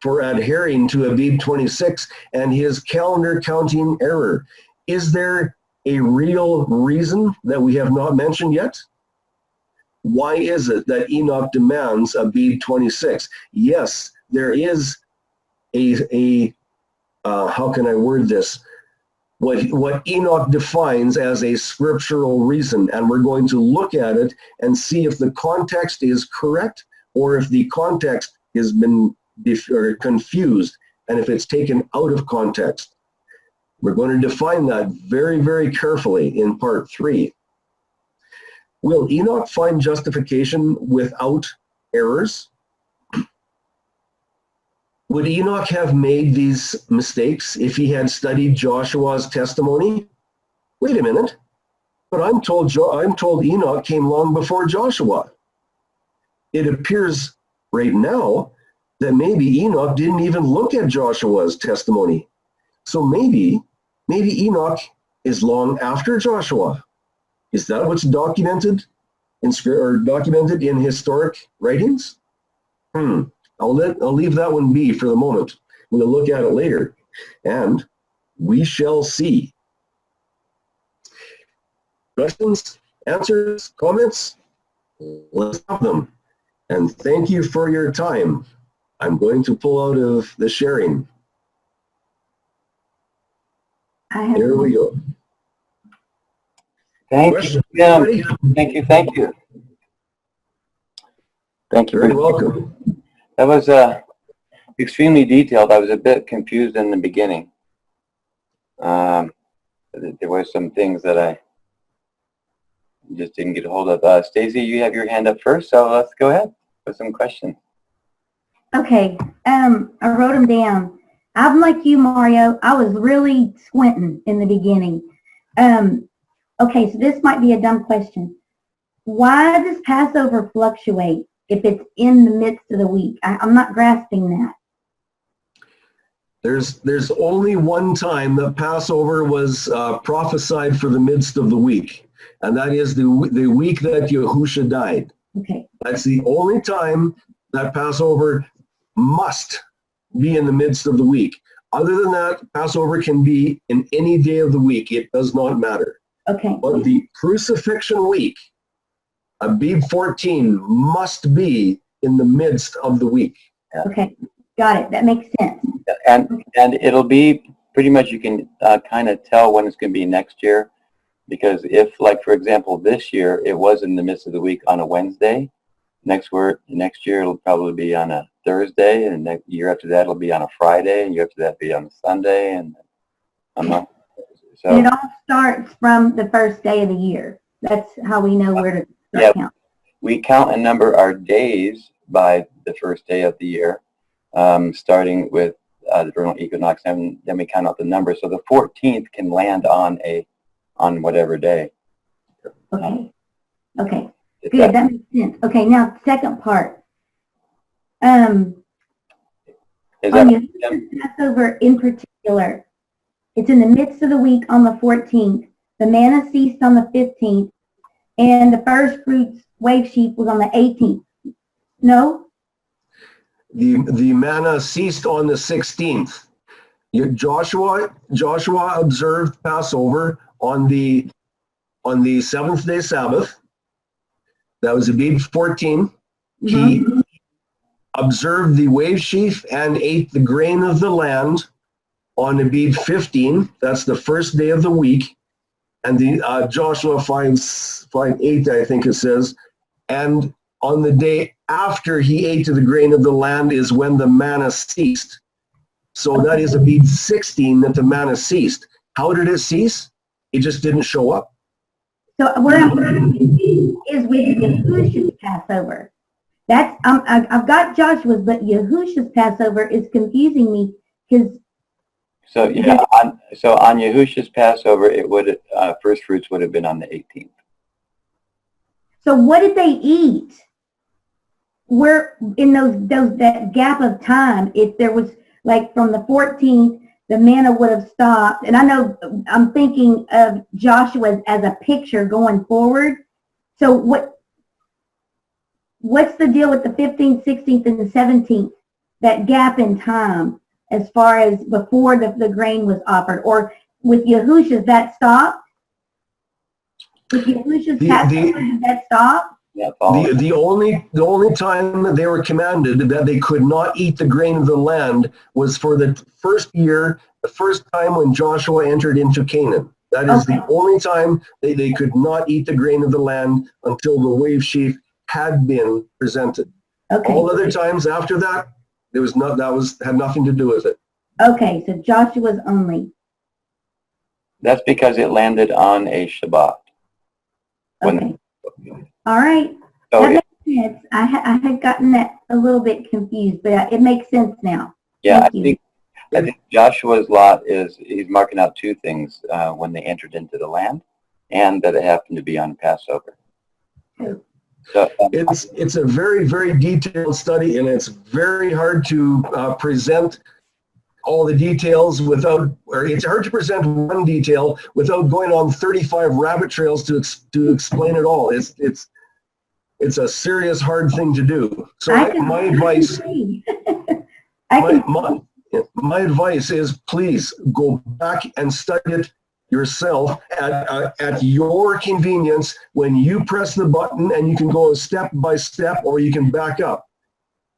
for adhering to Abib 26 and his calendar counting error? Is there a real reason that we have not mentioned yet? Why is it that Enoch demands Abib 26? Yes, there is how can I word this? What Enoch defines as a scriptural reason, and we're going to look at it and see if the context is correct or if the context has been confused and if it's taken out of context. We're going to define that very, very carefully in part 3. Will Enoch find justification without errors? Would Enoch have made these mistakes if he had studied Joshua's testimony? Wait a minute, but I'm told Enoch came long before Joshua. It appears right now that maybe Enoch didn't even look at Joshua's testimony. So maybe Enoch is long after Joshua. Is that what's documented in historic writings? I'll leave that one be for the moment. We'll look at it later, and we shall see. Questions, answers, comments? Let's have them. And thank you for your time. I'm going to pull out of the sharing. There we go. Thank you. Yeah. Thank you. Very welcome. That was extremely detailed. I was a bit confused in the beginning. There were some things that I just didn't get a hold of. Stacy, you have your hand up first, so let's go ahead with some questions. Okay, I wrote them down. I'm like you, Mario. I was really squinting in the beginning. Okay, so this might be a dumb question. Why does Passover fluctuate if it's in the midst of the week? I'm not grasping that. There's only one time that Passover was prophesied for the midst of the week, and that is the week that Yahusha died. Okay. That's the only time that Passover must be in the midst of the week. Other than that, Passover can be in any day of the week. It does not matter. Okay. But the crucifixion week, Abib 14, must be in the midst of the week. Okay, got it. That makes sense. And it'll be pretty much, you can kind of tell when it's going to be next year, because if, like, for example, this year it was in the midst of the week on a Wednesday, next year it'll probably be on a Thursday, and the year after that it'll be on a Friday, and year after that be on a Sunday, and so. And it all starts from the first day of the year. That's how we know where to count. We count and number our days by the first day of the year, starting with the vernal equinox, and then we count out the numbers. So the 14th can land on whatever day. Okay. Okay. Good. That makes sense. Okay. Now, second part. On Passover in particular, it's in the midst of the week on the 14th. The manna ceased on the 15th, and the first fruits wave sheaf was on the 18th. No? The manna ceased on the 16th. Joshua observed Passover on the seventh day Sabbath. That was Abib 14. Mm-hmm. He observed the wave sheaf and ate the grain of the land on Abib 15. That's the first day of the week. And the Joshua 5:8, I think it says, and on the day after he ate of the grain of the land is when the manna ceased. So that is Abib 16 that the manna ceased. How did it cease? It just didn't show up. So what I'm saying is with Yahusha's Passover. I've got Joshua's, but Yahusha's Passover is confusing me because So yeah, on Yahusha's Passover, it would first fruits would have been on the 18th. So what did they eat? Where in that gap of time, if there was like from the 14th, the manna would have stopped. And I know I'm thinking of Joshua as a picture going forward. So what's the deal with the 15th, 16th, and the 17th? That gap in time as far as before the grain was offered, or with Yahusha's that stopped? With Yahusha's Passover, did that stop? Yeah, The only time that they were commanded that they could not eat the grain of the land was for the first year, the first time when Joshua entered into Canaan. That is the only time they could not eat the grain of the land until the wave sheaf had been presented. Okay. All other times after that, had nothing to do with it. Okay, so Joshua's only. That's because it landed on a Shabbat. Okay. All right. So That makes sense. I had gotten that a little bit confused, but it makes sense now. yeah, Thank I think Joshua's lot he's marking out two things when they entered into the land, and that it happened to be on Passover. you. So It's a very, very detailed study, and it's very hard to present all the details it's hard to present one detail without going on 35 rabbit trails to explain it all. It's a serious, hard thing to do. So my advice, my advice is please go back and study it yourself at your convenience when you press the button, and you can go step by step or you can back up.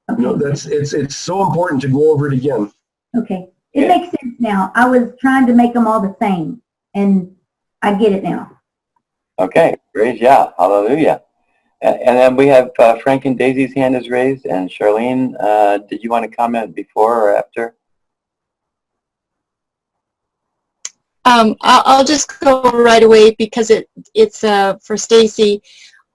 Okay. It's so important to go over it again. Okay. It makes sense now. I was trying to make them all the same, and I get it now. okay, praise Yah, hallelujah. And then we have Frank and Daisy's hand is raised, and Charlene, did you want to comment before or after? I'll just go right away because it's for Stacy.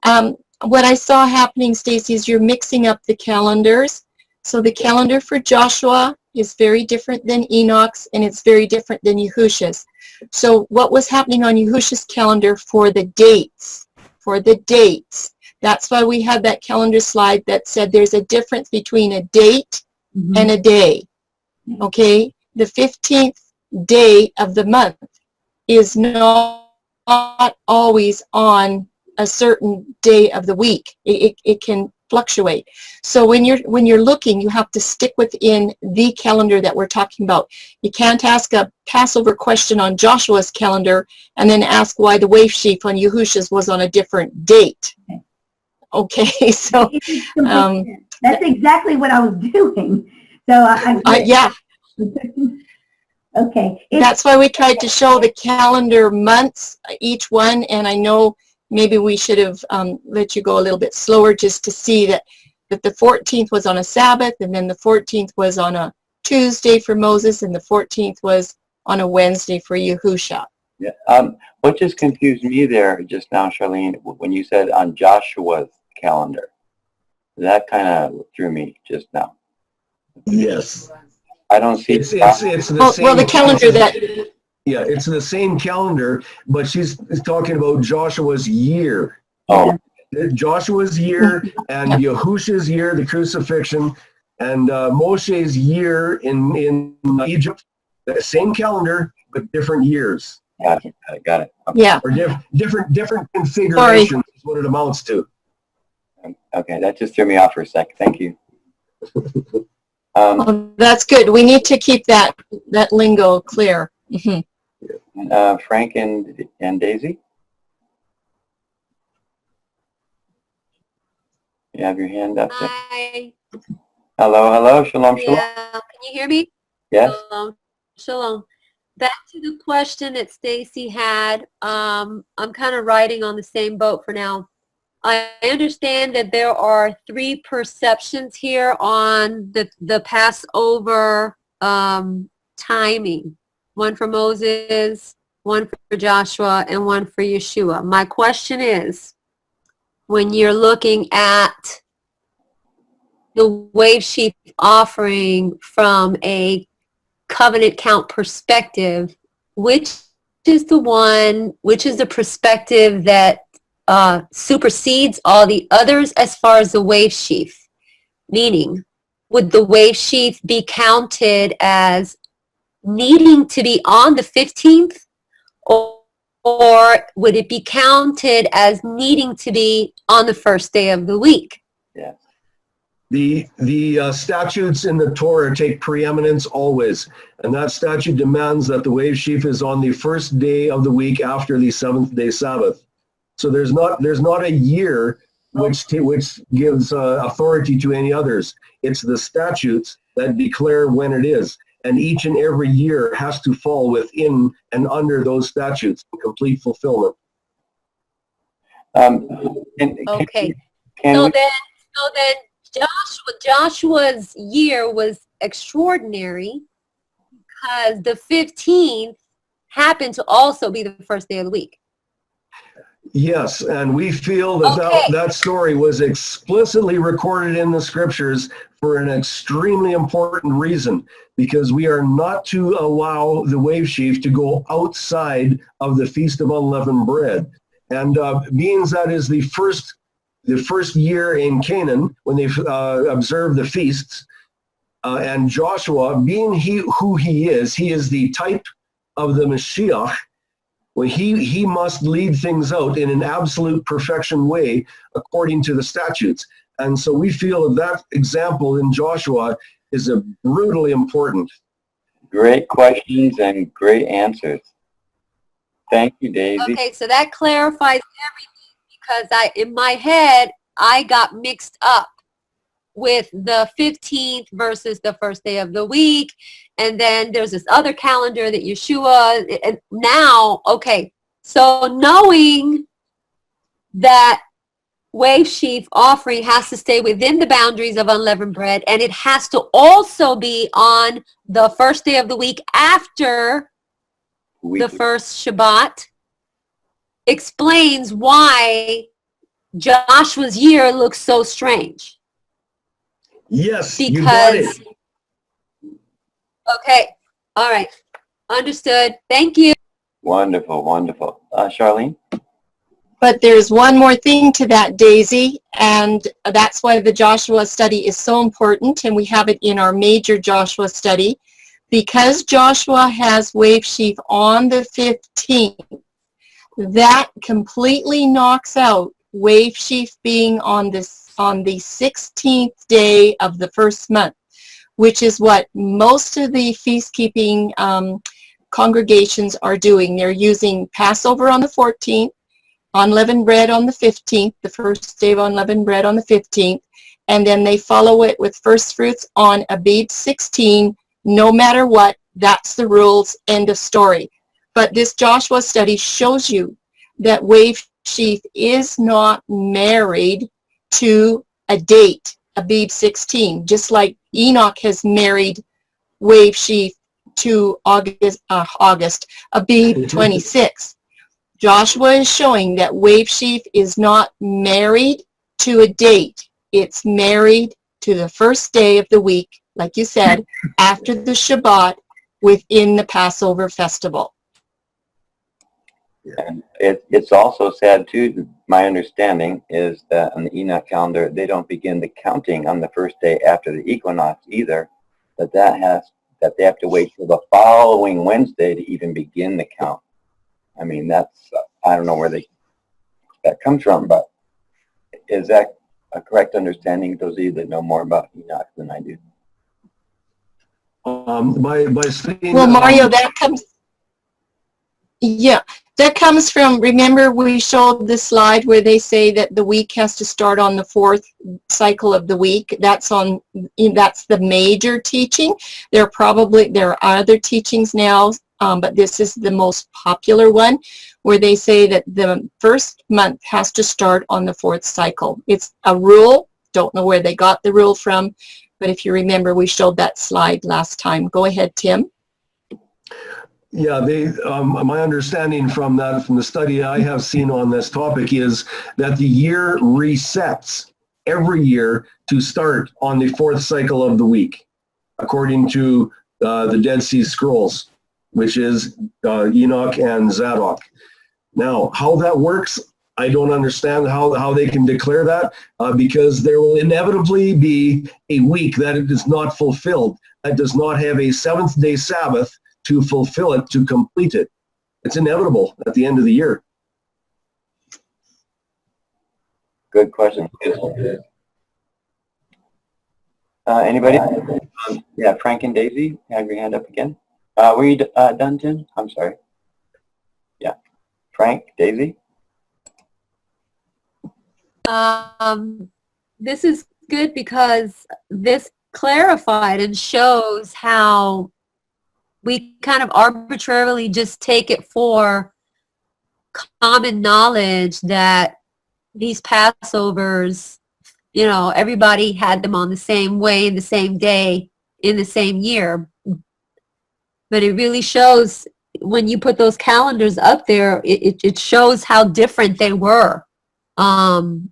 What I saw happening, Stacy, is you're mixing up the calendars. So the calendar for Joshua is very different than Enoch's, and it's very different than Yahusha's. So what was happening on Yahusha's calendar for the dates, that's why we had that calendar slide that said there's a difference between a date and a day. Okay? The 15th day of the month is not always on a certain day of the week. It can fluctuate. So when you're looking, you have to stick within the calendar that we're talking about. You can't ask a Passover question on Joshua's calendar and then ask why the wave sheaf on Yahusha's was on a different date. Okay, so that's exactly what I was doing. So yeah. Okay. That's why we tried to show the calendar months, each one, and I know maybe we should have let you go a little bit slower just to see that the 14th was on a Sabbath, and then the 14th was on a Tuesday for Moses, and the 14th was on a Wednesday for Yahusha. Yeah. What just confused me there just now, Charlene, when you said on Joshua's calendar, that kind of threw me just now. Yes. I don't see. It's the same. Well, the calendar that. Yeah, it's the same calendar, but she's talking about Joshua's year. Oh. Joshua's year and Yahusha's year, the crucifixion, and Moshe's year in Egypt. The same calendar, but different years. Got it. Okay. Yeah. Or different configurations is what it amounts to. Okay, that just threw me off for a sec. Thank you. Oh, that's good. We need to keep that lingo clear. Frank and Daisy? You have your hand up there. Hi. Hello. Shalom, shalom. Yeah. Can you hear me? Yes. Shalom. Back to the question that Stacy had. I'm kind of riding on the same boat for now. I understand that there are 3 perceptions here on the Passover timing. One for Moses, one for Joshua, and one for Yeshua. My question is, when you're looking at the wave sheaf offering from a covenant count perspective, which is the perspective that supersedes all the others as far as the wave sheaf? Meaning, would the wave sheaf be counted as needing to be on the 15th, or would it be counted as needing to be on the first day of the week? Yeah. The statutes in the Torah take preeminence always, and that statute demands that the wave sheaf is on the first day of the week after the seventh day Sabbath. So there's not a year which gives authority to any others. It's the statutes that declare when it is, and each and every year has to fall within and under those statutes in complete fulfillment. Okay. So then Joshua's year was extraordinary because the 15th happened to also be the first day of the week. Yes, and we feel that that story was explicitly recorded in the scriptures for an extremely important reason, because we are not to allow the wave sheaf to go outside of the Feast of Unleavened Bread. And being that is the first year in Canaan when they observe the feasts, and Joshua, being who he is the type of the Mashiach. Well, he must lead things out in an absolute perfection way according to the statutes. And so we feel that example in Joshua is brutally important. Great questions and great answers. Thank you, Daisy. Okay, so that clarifies everything, because in my head, I got mixed up with the 15th versus the first day of the week. And then there's this other calendar that Yeshua, and now, okay, so knowing that wave sheaf offering has to stay within the boundaries of unleavened bread, and it has to also be on the first day of the week after the first Shabbat, explains why Joshua's year looks so strange. Yes, you got it. Okay, all right, understood. Thank you. Wonderful, wonderful. Charlene? But there's one more thing to that, Daisy, and that's why the Joshua study is so important, and we have it in our major Joshua study. Because Joshua has wave sheaf on the 15th, that completely knocks out wave sheaf being on the 16th day of the first month, which is what most of the feast-keeping congregations are doing. They're using Passover on the 14th, unleavened bread on the 15th, the first day of unleavened bread on the 15th, and then they follow it with first fruits on Abib 16. No matter what, that's the rules, end of story. But this Joshua study shows you that wave sheaf is not married to a date, Abib 16, just like Enoch has married wave sheaf to August, Abib 26. Joshua is showing that wave sheaf is not married to a date. It's married to the first day of the week, like you said, after the Shabbat within the Passover festival. And it's also sad too, my understanding is that on the Enoch calendar, they don't begin the counting on the first day after the equinox either, that they have to wait till the following Wednesday to even begin the count. I mean, that's, I don't know where that comes from, but is that a correct understanding, those of you that know more about Enoch than I do? By studying, well, Mario, that comes from, remember we showed the slide where they say that the week has to start on the fourth cycle of the week. That's the major teaching. There are other teachings now, but this is the most popular one, where they say that the first month has to start on the fourth cycle. It's a rule. Don't know where they got the rule from, but if you remember, we showed that slide last time. Go ahead, Tim. Yeah, my understanding from the study I have seen on this topic is that the year resets every year to start on the fourth cycle of the week, according to the Dead Sea Scrolls, which is Enoch and Zadok. Now, how that works, I don't understand how they can declare that, because there will inevitably be a week that it is not fulfilled, that does not have a seventh-day Sabbath to fulfill it, to complete it. It's inevitable at the end of the year. Good question. Anybody? Yeah, Frank and Daisy, have your hand up again. Were you done, Tim? I'm sorry. Yeah. Frank, Daisy? This is good because this clarified and shows how we kind of arbitrarily just take it for common knowledge that these Passovers, you know, everybody had them on the same way, in the same day, in the same year. But it really shows, when you put those calendars up there, it shows how different they were, from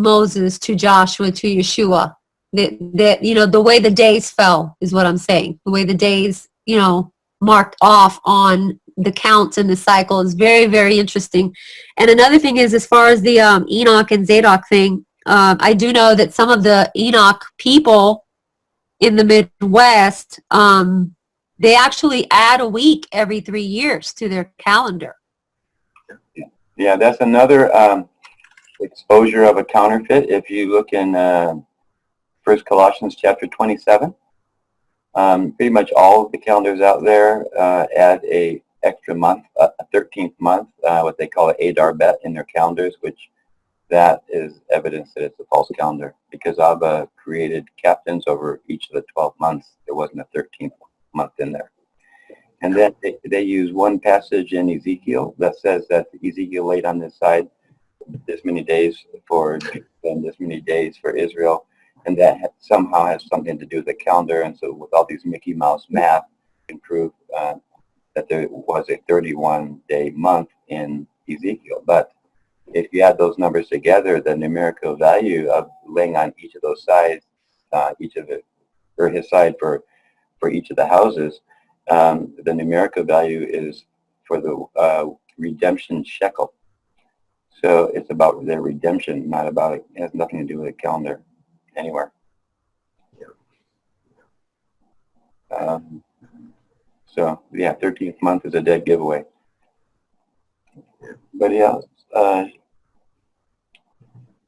Moses to Joshua to Yeshua. That you know, the way the days fell is what I'm saying. The way the days, you know, marked off on the counts and the cycle is very, very interesting. And another thing is, as far as the Enoch and Zadok thing, I do know that some of the Enoch people in the Midwest, they actually add a week every 3 years to their calendar. Yeah, that's another exposure of a counterfeit. If you look in 1 Colossians chapter 27, pretty much all of the calendars out there add a extra month, a 13th month, what they call an Adar bet in their calendars, which that is evidence that it's a false calendar, because Abba created captains over each of the 12 months. There wasn't a 13th month in there. And then they use one passage in Ezekiel that says that Ezekiel laid on this side this many days for Judah and this many days for Israel, and that somehow has something to do with the calendar. And so with all these Mickey Mouse math, you can prove that there was a 31-day month in Ezekiel. But if you add those numbers together, the numerical value of laying on each of those sides, each of it, or his side for each of the houses, the numerical value is for the redemption shekel. So it's about their redemption, not about it. It has nothing to do with a calendar anywhere. So yeah, 13th month is a dead giveaway. But yeah,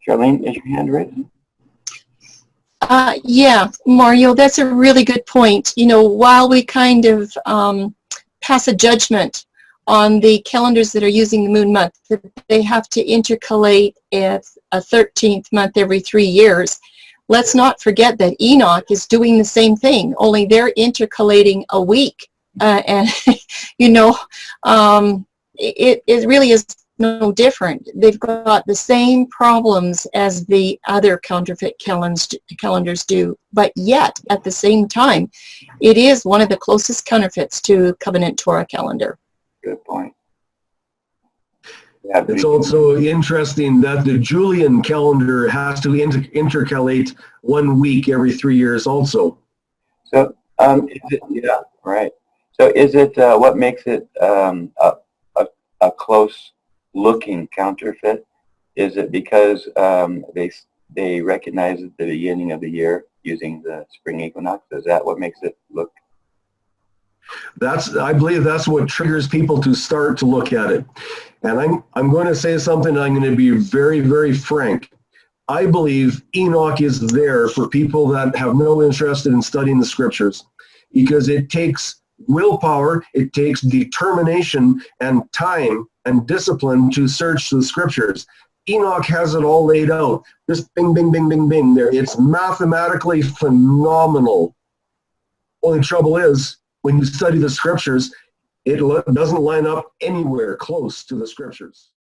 Charlene, is your hand raised? Yeah, Mario, that's a really good point. You know, while we kind of pass a judgment on the calendars that are using the moon month, that they have to intercalate at a 13th month every 3 years, let's not forget that Enoch is doing the same thing, only they're intercalating a week. And, you know, it really is no different. They've got the same problems as the other counterfeit calendars do, but yet at the same time, it is one of the closest counterfeits to Covenant Torah calendar. Good point. Yeah, It's also interesting that the Julian calendar has to intercalate 1 week every 3 years also. So, is it, yeah, right. So is it, what makes it a close-looking counterfeit? Is it because they recognize at the beginning of the year using the spring equinox? Is that what makes it look? I believe that's what triggers people to start to look at it. And I'm going to say something, I'm going to be very, very frank. I believe Enoch is there for people that have no interest in studying the scriptures, because it takes willpower, it takes determination and time and discipline to search the scriptures. Enoch has it all laid out. Just bing, bing, bing, bing, bing there. It's mathematically phenomenal. Only trouble is, when you study the scriptures, it doesn't line up anywhere close to the scriptures.